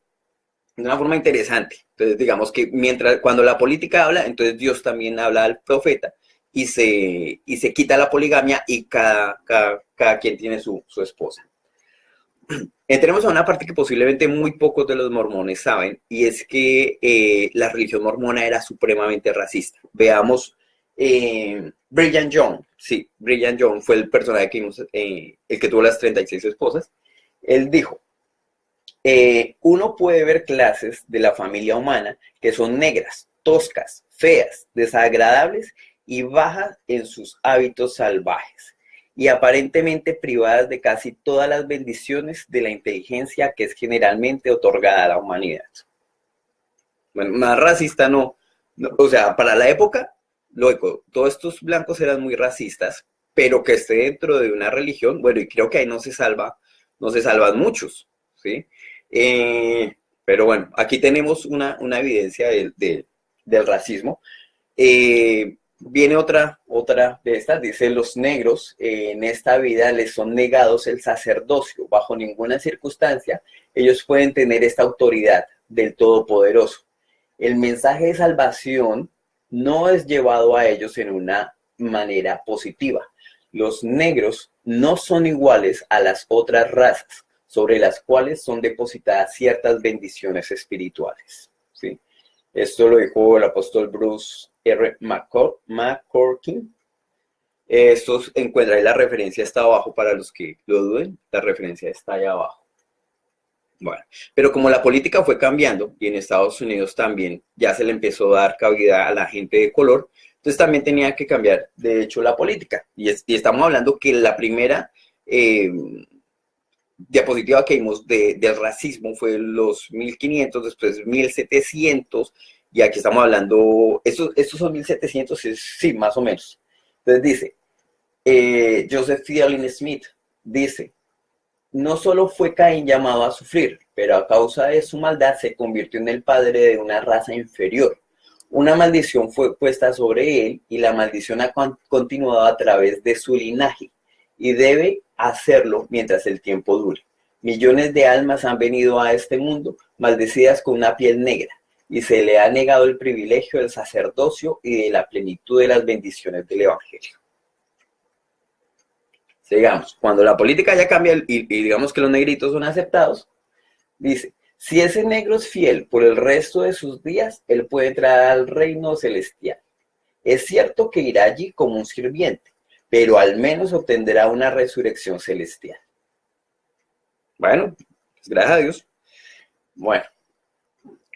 de una forma interesante. Entonces, digamos que cuando la política habla, entonces Dios también habla al profeta, y se quita la poligamia, y cada quien tiene su esposa. Entremos a una parte que posiblemente muy pocos de los mormones saben, y es que la religión mormona era supremamente racista. Veamos, Brigham Young, sí, Brigham Young fue el personaje que vimos, el que tuvo las 36 esposas. Él dijo, uno puede ver clases de la familia humana que son negras, toscas, feas, desagradables y bajas en sus hábitos salvajes, y aparentemente privadas de casi todas las bendiciones de la inteligencia que es generalmente otorgada a la humanidad. Bueno, más racista no, o sea, para la época, lógico, todos estos blancos eran muy racistas, pero que esté dentro de una religión, bueno, y creo que ahí no se salvan muchos, ¿sí? Pero bueno, aquí tenemos una evidencia del racismo. Viene otra de estas, dice, los negros en esta vida les son negados el sacerdocio. Bajo ninguna circunstancia ellos pueden tener esta autoridad del Todopoderoso. El mensaje de salvación no es llevado a ellos en una manera positiva. Los negros no son iguales a las otras razas, sobre las cuales son depositadas ciertas bendiciones espirituales, ¿sí? Esto lo dijo el apóstol Bruce R. McCorkin. Esto encuentra ahí la referencia, está abajo para los que lo duden, la referencia está ahí abajo. Bueno, pero como la política fue cambiando y en Estados Unidos también ya se le empezó a dar cabida a la gente de color, entonces también tenía que cambiar, de hecho, la política. Y estamos hablando que la primera diapositiva que vimos del racismo fue los 1500, después 1700, y aquí estamos hablando, estos son 1700, sí, más o menos. Entonces dice, Joseph Fielding Smith dice, no solo fue Caín llamado a sufrir, pero a causa de su maldad se convirtió en el padre de una raza inferior. Una maldición fue puesta sobre él y la maldición ha continuado a través de su linaje y debe hacerlo mientras el tiempo dure. Millones de almas han venido a este mundo maldecidas con una piel negra y se le ha negado el privilegio del sacerdocio y de la plenitud de las bendiciones del Evangelio. Sigamos, cuando la política ya cambia y digamos que los negritos son aceptados, dice, si ese negro es fiel por el resto de sus días, él puede entrar al reino celestial. Es cierto que irá allí como un sirviente, pero al menos obtendrá una resurrección celestial. Bueno, pues gracias a Dios. Bueno,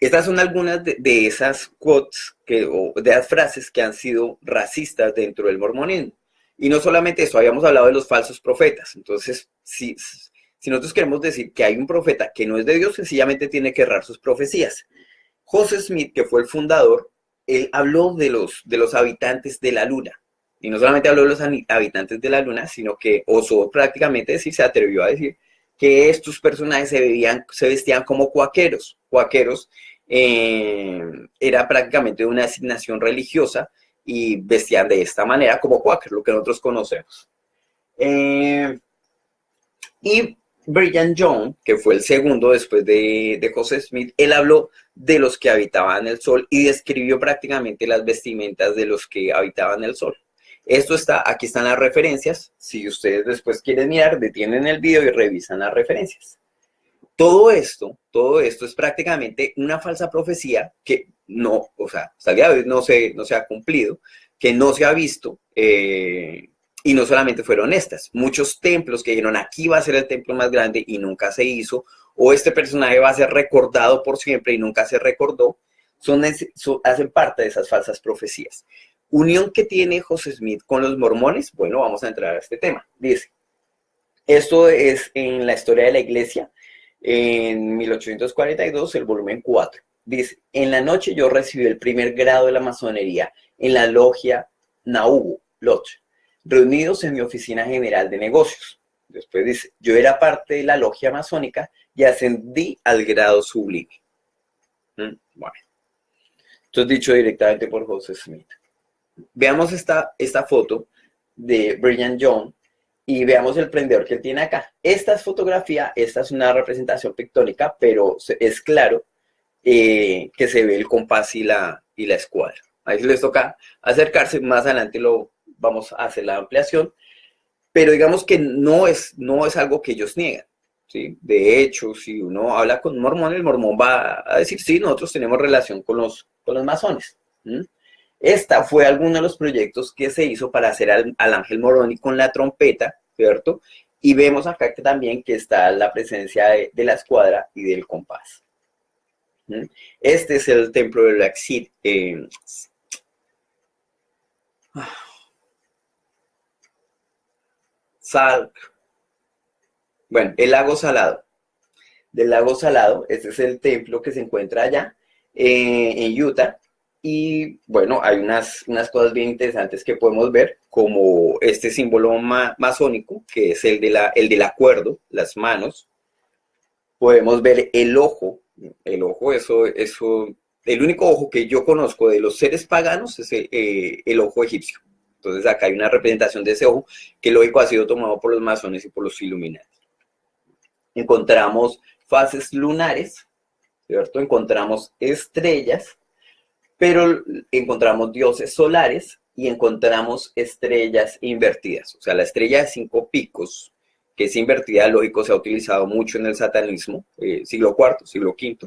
estas son algunas de esas quotes, o de las frases que han sido racistas dentro del mormonismo. Y no solamente eso, habíamos hablado de los falsos profetas. Entonces, si nosotros queremos decir que hay un profeta que no es de Dios, sencillamente tiene que errar sus profecías. José Smith, que fue el fundador, él habló de los habitantes de la luna. Y no solamente habló de los habitantes de la luna, sino que osó prácticamente decir, se atrevió a decir, que estos personajes se vestían como cuáqueros. Cuáqueros era prácticamente una asignación religiosa y vestían de esta manera como cuáqueros, lo que nosotros conocemos. Y Brigham Young, que fue el segundo después de Joseph Smith, él habló de los que habitaban el sol y describió prácticamente las vestimentas de los que habitaban el sol. Esto está, aquí están las referencias. Si ustedes después quieren mirar, detienen el video y revisan las referencias. Todo esto es prácticamente una falsa profecía que no, o sea, hasta el día de hoy no se ha cumplido, que no se ha visto, y no solamente fueron estas, muchos templos que dijeron aquí va a ser el templo más grande y nunca se hizo, o este personaje va a ser recordado por siempre y nunca se recordó, hacen parte de esas falsas profecías. Unión que tiene José Smith con los mormones, bueno, vamos a entrar a este tema. Dice, esto es en la historia de la iglesia, en 1842, el volumen 4. Dice, en la noche yo recibí el primer grado de la masonería en la logia Nauvoo Lodge, reunidos en mi oficina general de negocios. Después dice, yo era parte de la logia masónica y ascendí al grado sublime. Bueno, esto es dicho directamente por José Smith. Veamos esta foto de Brigham Young y veamos el prendedor que él tiene acá. Esta es fotografía, esta es una representación pictórica, pero es claro que se ve el compás y la escuadra. Ahí les toca acercarse, más adelante vamos a hacer la ampliación, pero digamos que no es algo que ellos niegan, ¿sí? De hecho, si uno habla con un mormón, el mormón va a decir, sí, nosotros tenemos relación con los masones. Esta fue alguno de los proyectos que se hizo para hacer al ángel Moroni con la trompeta, ¿cierto? Y vemos acá que también que está la presencia de la escuadra y del compás. Este es el templo de Black Seed. Bueno, el lago Salado. Del lago Salado, este es el templo que se encuentra allá en Utah. Y bueno, hay unas cosas bien interesantes que podemos ver, como este símbolo masónico, que es el del acuerdo, las manos. Podemos ver el ojo, eso, el único ojo que yo conozco de los seres paganos es el ojo egipcio. Entonces acá hay una representación de ese ojo, que lógico ha sido tomado por los masones y por los Illuminati. Encontramos fases lunares, ¿cierto? Encontramos estrellas, pero encontramos dioses solares y encontramos estrellas invertidas. O sea, la estrella de 5 picos, que es invertida, lógico, se ha utilizado mucho en el satanismo, siglo IV, siglo V.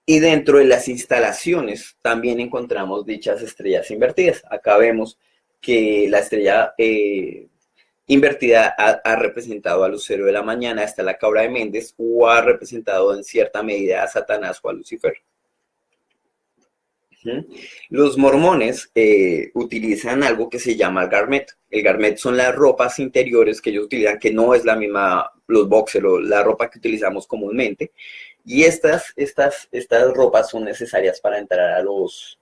Y dentro de las instalaciones también encontramos dichas estrellas invertidas. Acá vemos que la estrella invertida ha representado al lucero de la mañana, hasta la cabra de Méndez, o ha representado en cierta medida a Satanás o a Lucifer. Los mormones utilizan algo que se llama el garment. El garment son las ropas interiores que ellos utilizan, que no es la misma, los boxers o la ropa que utilizamos comúnmente. Y estas ropas son necesarias para entrar a los...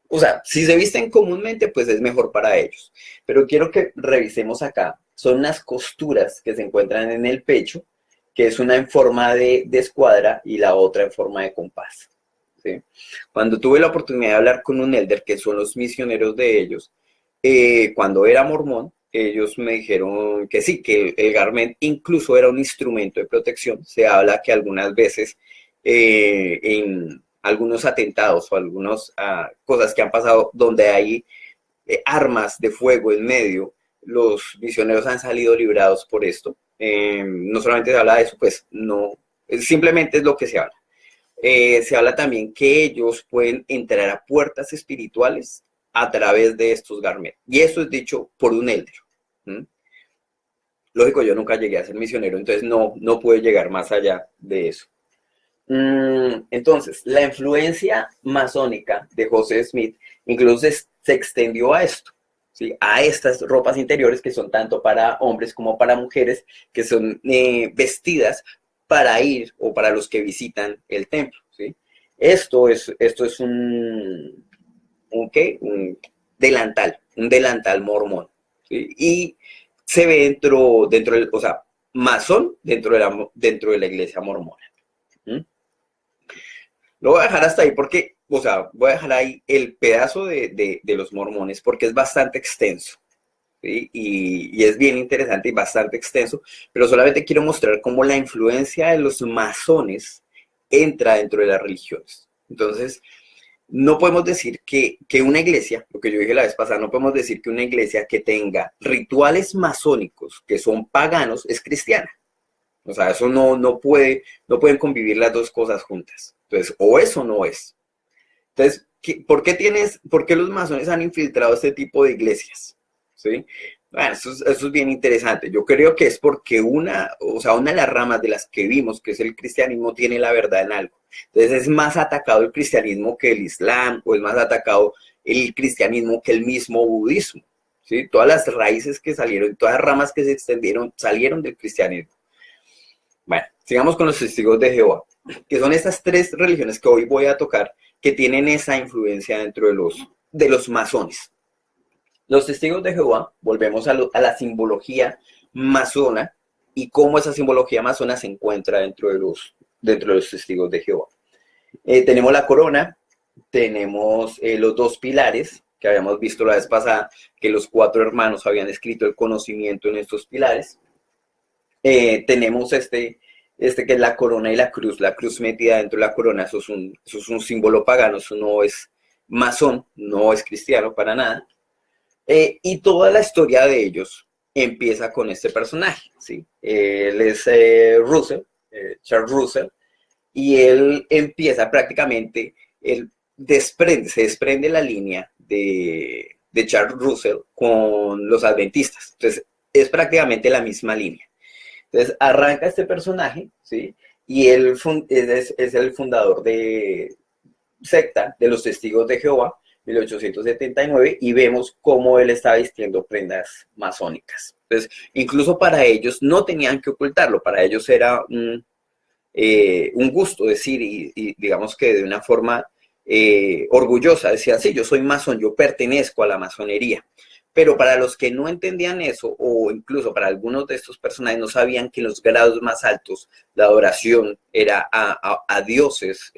o sea, si se visten comúnmente, pues es mejor para ellos. Pero quiero que revisemos acá. Son unas costuras que se encuentran en el pecho, que es una en forma de escuadra y la otra en forma de compás. ¿Sí? Cuando tuve la oportunidad de hablar con un elder, que son los misioneros de ellos, cuando era mormón, ellos me dijeron que sí, que el garment incluso era un instrumento de protección. Se habla que algunas veces en algunos atentados o algunas cosas que han pasado donde hay armas de fuego en medio, los misioneros han salido librados por esto. No solamente se habla de eso, pues no, simplemente es lo que se habla. Se habla también que ellos pueden entrar a puertas espirituales a través de estos garmentos. Y eso es dicho por un elder. Lógico, yo nunca llegué a ser misionero, entonces no pude llegar más allá de eso. Entonces, la influencia masónica de José Smith incluso se extendió a esto, ¿sí? A estas ropas interiores que son tanto para hombres como para mujeres, que son vestidas para ir o para los que visitan el templo, ¿sí? Esto es un delantal mormón, ¿sí? Y se ve dentro del, o sea, masón dentro de la iglesia mormona. ¿Mm? Lo voy a dejar hasta ahí porque, o sea, voy a dejar ahí el pedazo de los mormones porque es bastante extenso. ¿Sí? Y es bien interesante y bastante extenso, pero solamente quiero mostrar cómo la influencia de los masones entra dentro de las religiones. Entonces, no podemos decir que una iglesia, lo que yo dije la vez pasada, no podemos decir que una iglesia que tenga rituales masónicos que son paganos es cristiana. O sea, eso no pueden convivir las dos cosas juntas. Entonces, o es o no es. Entonces, ¿por qué los masones han infiltrado este tipo de iglesias? ¿Sí? Bueno, eso es bien interesante. Yo creo que es porque una de las ramas de las que vimos, que es el cristianismo, tiene la verdad en algo. Entonces es más atacado el cristianismo que el islam, o es más atacado el cristianismo que el mismo budismo. ¿Sí? Todas las raíces que salieron, todas las ramas que se extendieron, salieron del cristianismo. Bueno, sigamos con los testigos de Jehová, que son estas tres religiones que hoy voy a tocar, que tienen esa influencia dentro de los masones. Los testigos de Jehová, volvemos a la simbología masona y cómo esa simbología masona se encuentra dentro de los testigos de Jehová. Tenemos la corona, tenemos los dos pilares, que habíamos visto la vez pasada, que los 4 hermanos habían escrito el conocimiento en estos pilares. Tenemos este que es la corona y la cruz metida dentro de la corona, eso es un símbolo pagano, eso no es masón, no es cristiano para nada. Y toda la historia de ellos empieza con este personaje, ¿sí? Él es Charles Russell, y él empieza prácticamente, se desprende la línea de Charles Russell con los adventistas. Entonces, es prácticamente la misma línea. Entonces, arranca este personaje, ¿sí? Y él es el fundador de secta de los Testigos de Jehová, 1879, y vemos cómo él está vistiendo prendas masónicas. Entonces, incluso para ellos no tenían que ocultarlo, para ellos era un gusto decir, y digamos que de una forma orgullosa, decían, sí, yo soy masón, yo pertenezco a la masonería. Pero para los que no entendían eso, o incluso para algunos de estos personajes no sabían que en los grados más altos la adoración era a dioses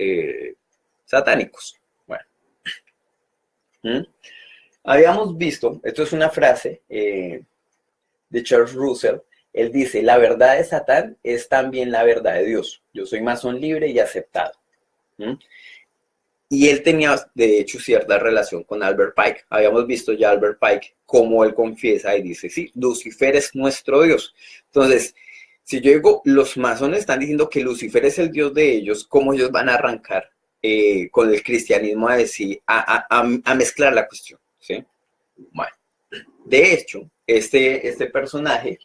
satánicos. Habíamos visto, esto es una frase de Charles Russell, él dice, la verdad de Satán es también la verdad de Dios. Yo soy masón libre y aceptado. Y él tenía, de hecho, cierta relación con Albert Pike. Habíamos visto ya a Albert Pike cómo él confiesa y dice, sí, Lucifer es nuestro Dios. Entonces, si yo digo, los masones están diciendo que Lucifer es el Dios de ellos, ¿cómo ellos van a arrancar con el cristianismo a decir, a mezclar la cuestión? ¿Sí? Bueno, de hecho, este personaje,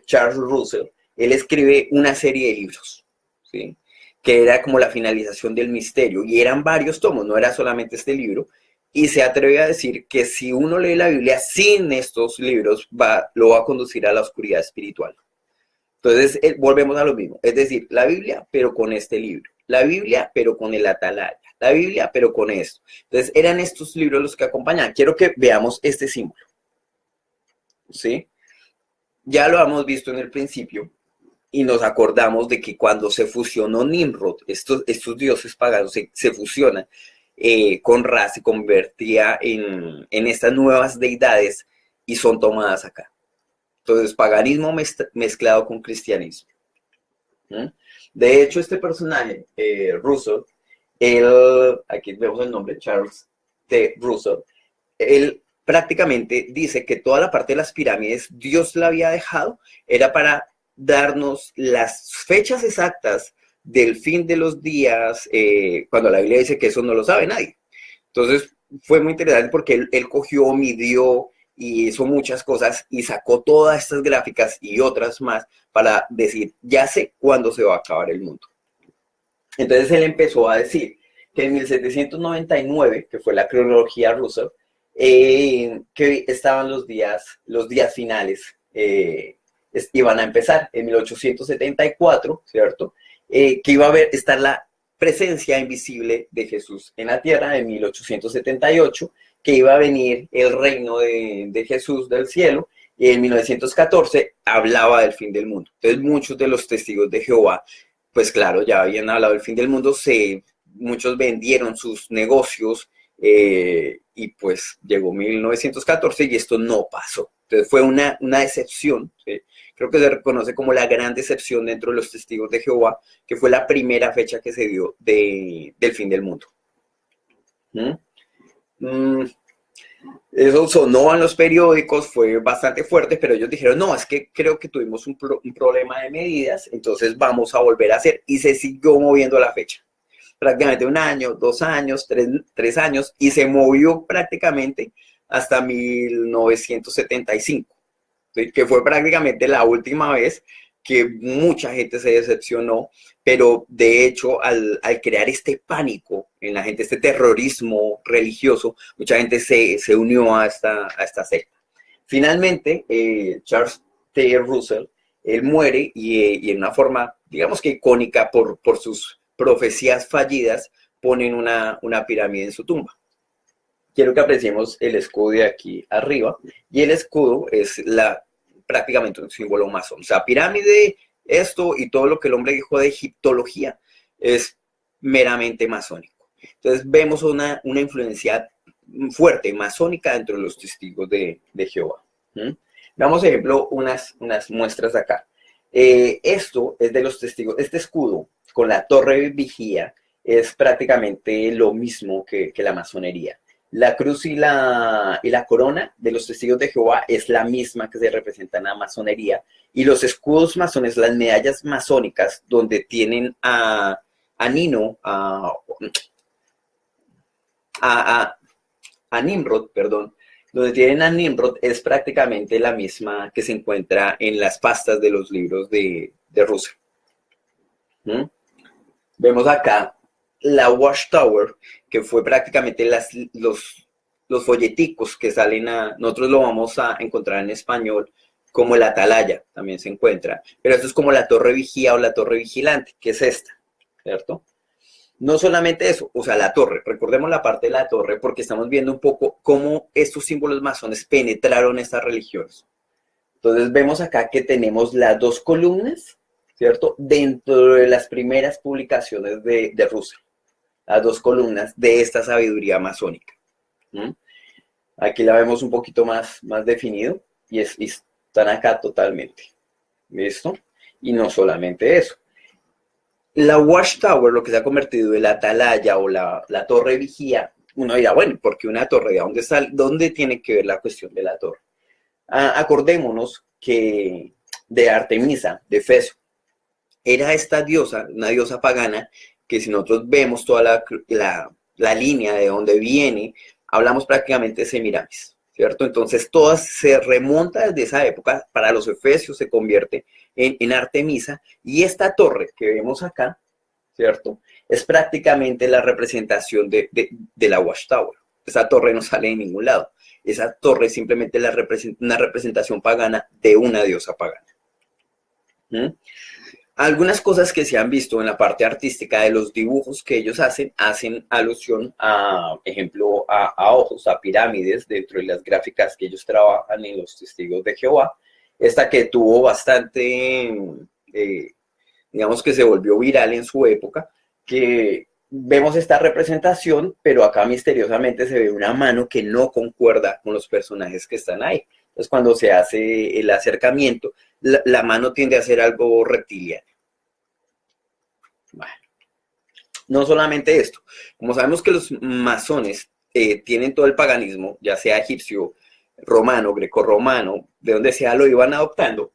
Charles Russell, él escribe una serie de libros, ¿sí? Que era como la finalización del misterio, y eran varios tomos, no era solamente este libro, y se atreve a decir que si uno lee la Biblia sin estos libros, lo va a conducir a la oscuridad espiritual. Entonces, volvemos a lo mismo, es decir, la Biblia, pero con este libro, la Biblia, pero con el Atalaya, la Biblia, pero con esto. Entonces, eran estos libros los que acompañaban. Quiero que veamos este símbolo, ¿sí? Ya lo hemos visto en el principio, y nos acordamos de que cuando se fusionó Nimrod, estos dioses paganos se fusionan con Ra, se convertía en estas nuevas deidades y son tomadas acá. Entonces, paganismo mezclado con cristianismo. De hecho, este personaje, Russell, aquí vemos el nombre, Charles T. Russell, él prácticamente dice que toda la parte de las pirámides Dios la había dejado, era para darnos las fechas exactas del fin de los días, cuando la Biblia dice que eso no lo sabe nadie. Entonces fue muy interesante porque él cogió, midió y hizo muchas cosas y sacó todas estas gráficas y otras más para decir, ya sé cuándo se va a acabar el mundo. Entonces él empezó a decir que en 1799, que fue la cronología Russell, que estaban los días finales, iban a empezar en 1874, ¿cierto? Que iba a estar la presencia invisible de Jesús en la tierra en 1878, que iba a venir el reino de Jesús del cielo y en 1914 hablaba del fin del mundo. Entonces muchos de los testigos de Jehová, pues claro, ya habían hablado del fin del mundo, muchos vendieron sus negocios y pues llegó 1914 y esto no pasó. Entonces fue una decepción, ¿sí? Creo que se reconoce como la gran decepción dentro de los testigos de Jehová, que fue la primera fecha que se dio del fin del mundo. ¿Mm? Eso sonó en los periódicos, fue bastante fuerte, pero ellos dijeron, no, es que creo que tuvimos un problema de medidas, entonces vamos a volver a hacer, y se siguió moviendo la fecha. Prácticamente 1 año, 2 años, 3 años, y se movió prácticamente hasta 1975, ¿sí? Que fue prácticamente la última vez que mucha gente se decepcionó, pero de hecho al crear este pánico en la gente, este terrorismo religioso, mucha gente se unió a esta secta. Finalmente, Charles T. Russell, él muere y en una forma, digamos que icónica por sus profecías fallidas, ponen una pirámide en su tumba. Quiero que apreciemos el escudo de aquí arriba, y el escudo es prácticamente un símbolo masón. O sea, pirámide, esto y todo lo que el hombre dijo de egiptología es meramente masónico. Entonces vemos una influencia fuerte, masónica, dentro de los testigos de Jehová. Veamos, ejemplo, unas muestras acá. Esto es de los testigos, este escudo con la torre vigía es prácticamente lo mismo que la masonería. La cruz y la corona de los testigos de Jehová es la misma que se representa en la masonería. Y los escudos masones, las medallas masónicas, donde tienen a Nino, a Nimrod, perdón, donde tienen a Nimrod, es prácticamente la misma que se encuentra en las pastas de los libros de Russell. Vemos acá la Watchtower, que fue prácticamente los folleticos que salen nosotros lo vamos a encontrar en español como la atalaya, también se encuentra, pero esto es como la torre vigía o la torre vigilante, que es esta, ¿cierto? No solamente eso, o sea, la torre, recordemos la parte de la torre porque estamos viendo un poco cómo estos símbolos masones penetraron estas religiones. Entonces vemos acá que tenemos las dos columnas, ¿cierto? Dentro de las primeras publicaciones de Russell, las dos columnas de esta sabiduría masónica. Aquí la vemos un poquito más definido y están acá totalmente. ¿Listo? Y no solamente eso. La Watchtower, lo que se ha convertido en la atalaya o la torre vigía, uno dirá, bueno, ¿por qué una torre? ¿De dónde tiene que ver la cuestión de la torre? Acordémonos que de Artemisa, de Efeso, era esta diosa, una diosa pagana, que si nosotros vemos toda la línea de donde viene, hablamos prácticamente de Semiramis, ¿cierto? Entonces, toda se remonta desde esa época, para los efesios se convierte en Artemisa, y esta torre que vemos acá, ¿cierto? Es prácticamente la representación de la Watchtower. Esa torre no sale de ningún lado. Esa torre es simplemente una representación pagana de una diosa pagana. Algunas cosas que se han visto en la parte artística de los dibujos que ellos hacen alusión a, ejemplo, a ojos, a pirámides dentro de las gráficas que ellos trabajan en los testigos de Jehová. Esta que tuvo bastante, digamos que se volvió viral en su época, que vemos esta representación, pero acá misteriosamente se ve una mano que no concuerda con los personajes que están ahí. Entonces, cuando se hace el acercamiento, la mano tiende a ser algo reptiliano. Bueno, no solamente esto. Como sabemos que los masones tienen todo el paganismo, ya sea egipcio, romano, grecorromano, de donde sea lo iban adoptando,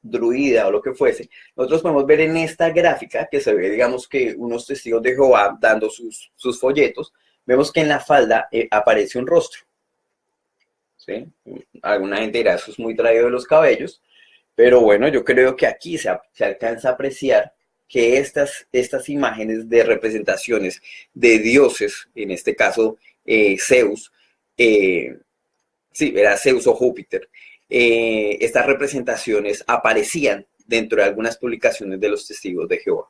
druida o lo que fuese, nosotros podemos ver en esta gráfica que se ve, digamos que unos testigos de Jehová dando sus folletos, vemos que en la falda aparece un rostro. ¿Sí? Alguna gente dirá, eso es muy traído de los cabellos, pero bueno, yo creo que aquí se alcanza a apreciar que estas imágenes de representaciones de dioses, en este caso Zeus, sí, era Zeus o Júpiter, estas representaciones aparecían dentro de algunas publicaciones de los testigos de Jehová.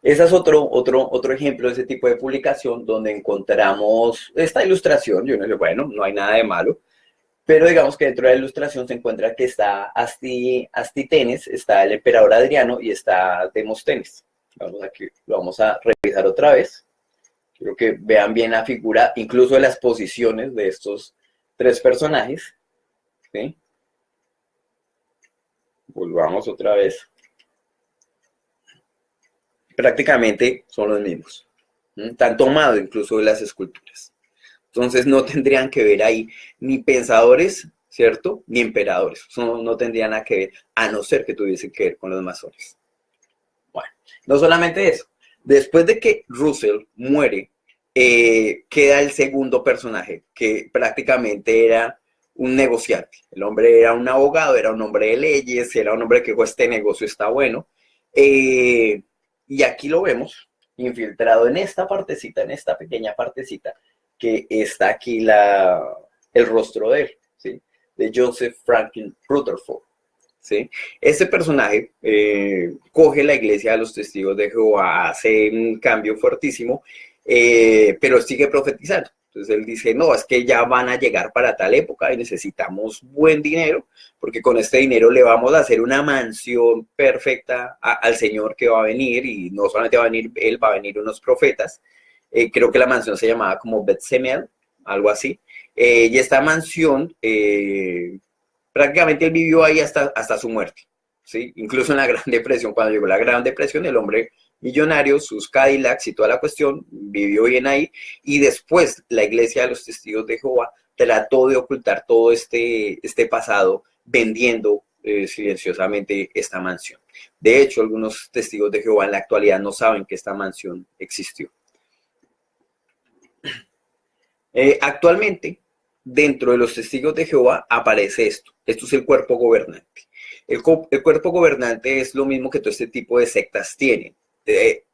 Ese es otro ejemplo de ese tipo de publicación donde encontramos esta ilustración. Yo no sé, bueno, no hay nada de malo. Pero digamos que dentro de la ilustración se encuentra que está Astitenes, está el emperador Adriano y está Demóstenes. Vamos aquí, lo vamos a revisar otra vez. Quiero que vean bien la figura, incluso de las posiciones de estos tres personajes. ¿Sí? Volvamos otra vez. Prácticamente son los mismos. Están tomados incluso de las esculturas. Entonces no tendrían que ver ahí ni pensadores, ¿cierto? Ni emperadores. No tendrían nada que ver, a no ser que tuviesen que ver con los masones. Bueno, no solamente eso. Después de que Russell muere, queda el segundo personaje, que prácticamente era un negociante. El hombre era un abogado, era un hombre de leyes, era un hombre que dijo, este negocio está bueno. Y aquí lo vemos, infiltrado en esta partecita, en esta pequeña partecita, que está aquí el rostro de él, ¿sí? De Joseph Franklin Rutherford. ¿Sí? Este personaje coge la iglesia de los testigos de Jehová, hace un cambio fuertísimo, pero sigue profetizando. Entonces él dice, no, es que ya van a llegar para tal época y necesitamos buen dinero, porque con este dinero le vamos a hacer una mansión perfecta al Señor que va a venir, y no solamente va a venir él, va a venir unos profetas. Creo que la mansión se llamaba como Bet Semel, algo así. Y esta mansión, prácticamente él vivió ahí hasta su muerte, ¿sí? Incluso en la Gran Depresión, cuando llegó la Gran Depresión, el hombre millonario, sus Cadillacs y toda la cuestión, vivió bien ahí, y después la iglesia de los testigos de Jehová trató de ocultar todo este pasado vendiendo silenciosamente esta mansión. De hecho, algunos testigos de Jehová en la actualidad no saben que esta mansión existió. Actualmente, dentro de los testigos de Jehová aparece esto. Esto es el cuerpo gobernante. El cuerpo gobernante es lo mismo que todo este tipo de sectas tienen.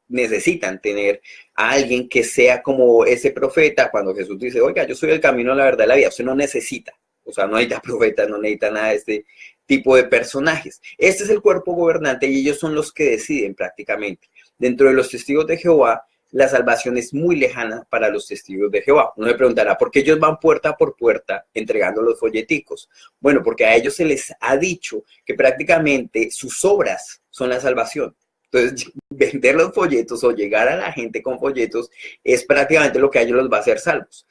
Necesitan tener a alguien que sea como ese profeta. Cuando Jesús dice, oiga, yo soy el camino, la verdad y la vida, usted no necesita. O sea, no necesita profetas, no necesita nada de este tipo de personajes. Este es el cuerpo gobernante y ellos son los que deciden prácticamente. Dentro de los testigos de Jehová, la salvación es muy lejana para los testigos de Jehová. Uno me preguntará, ¿por qué ellos van puerta por puerta entregando los folleticos? Bueno, porque a ellos se les ha dicho que prácticamente sus obras son la salvación. Entonces, vender los folletos o llegar a la gente con folletos es prácticamente lo que a ellos los va a hacer salvos.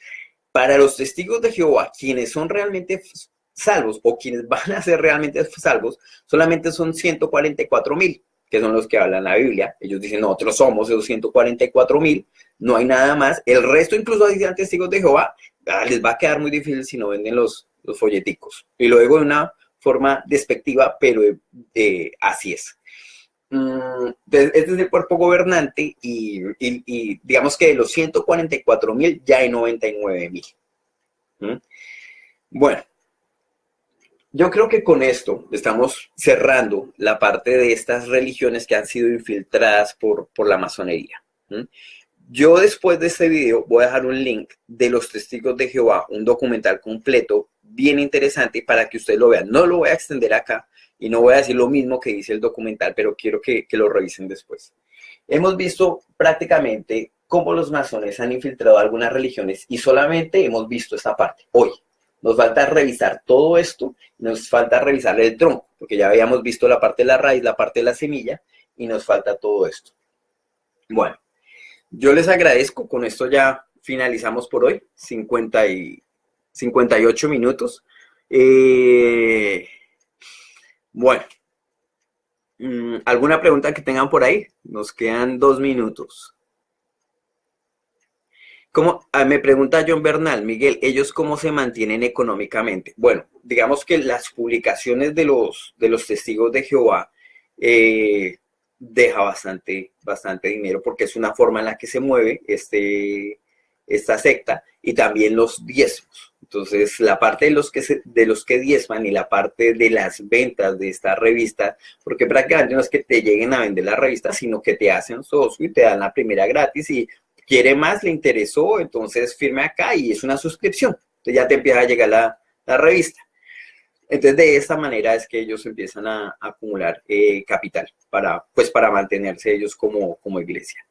Para los testigos de Jehová, quienes son realmente salvos o quienes van a ser realmente salvos, solamente son 144,000. Que son los que hablan la Biblia. Ellos dicen, nosotros somos esos 144,000, no hay nada más. El resto, incluso dicen testigos de Jehová, les va a quedar muy difícil si no venden los folleticos. Y luego de una forma despectiva, pero así es. Entonces, este es el cuerpo gobernante y digamos que de los 144,000 ya hay 99,000. Bueno. Yo creo que con esto estamos cerrando la parte de estas religiones que han sido infiltradas por la masonería. Yo después de este video voy a dejar un link de los testigos de Jehová, un documental completo, bien interesante para que ustedes lo vean. No lo voy a extender acá y no voy a decir lo mismo que dice el documental, pero quiero que lo revisen después. Hemos visto prácticamente cómo los masones han infiltrado algunas religiones y solamente hemos visto esta parte hoy. Nos falta revisar todo esto, nos falta revisar el tronco, porque ya habíamos visto la parte de la raíz, la parte de la semilla, y nos falta todo esto. Bueno, yo les agradezco, con esto ya finalizamos por hoy, 58 minutos. Bueno, ¿alguna pregunta que tengan por ahí? Nos quedan 2 minutos. Me pregunta John Bernal, Miguel, ¿ellos cómo se mantienen económicamente? Bueno, digamos que las publicaciones de los testigos de Jehová deja bastante dinero, porque es una forma en la que se mueve esta secta, y también los diezmos. Entonces, la parte de los que diezman y la parte de las ventas de esta revista, porque prácticamente no es que te lleguen a vender la revista, sino que te hacen socio y te dan la primera gratis, y quiere más, le interesó, entonces firme acá y es una suscripción. Entonces ya te empieza a llegar la revista. Entonces de esta manera es que ellos empiezan a acumular capital para mantenerse ellos como iglesia.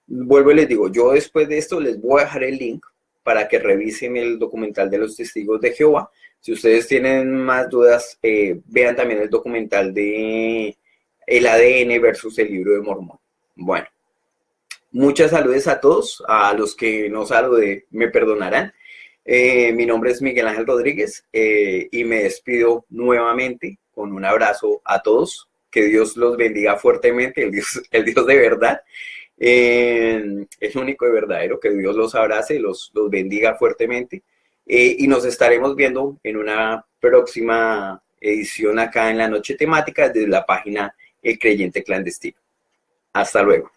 Vuelvo y les digo, yo después de esto les voy a dejar el link para que revisen el documental de los testigos de Jehová, Si ustedes tienen más dudas, vean también el documental de el ADN versus el libro de Mormón. Bueno, muchas saludes a todos, a los que no saludé me perdonarán. Mi nombre es Miguel Ángel Rodríguez y me despido nuevamente con un abrazo a todos. Que Dios los bendiga fuertemente, el Dios de verdad, el único y verdadero, que Dios los abrace, los bendiga fuertemente. Y nos estaremos viendo en una próxima edición acá en la Noche Temática desde la página El Creyente Clandestino. Hasta luego.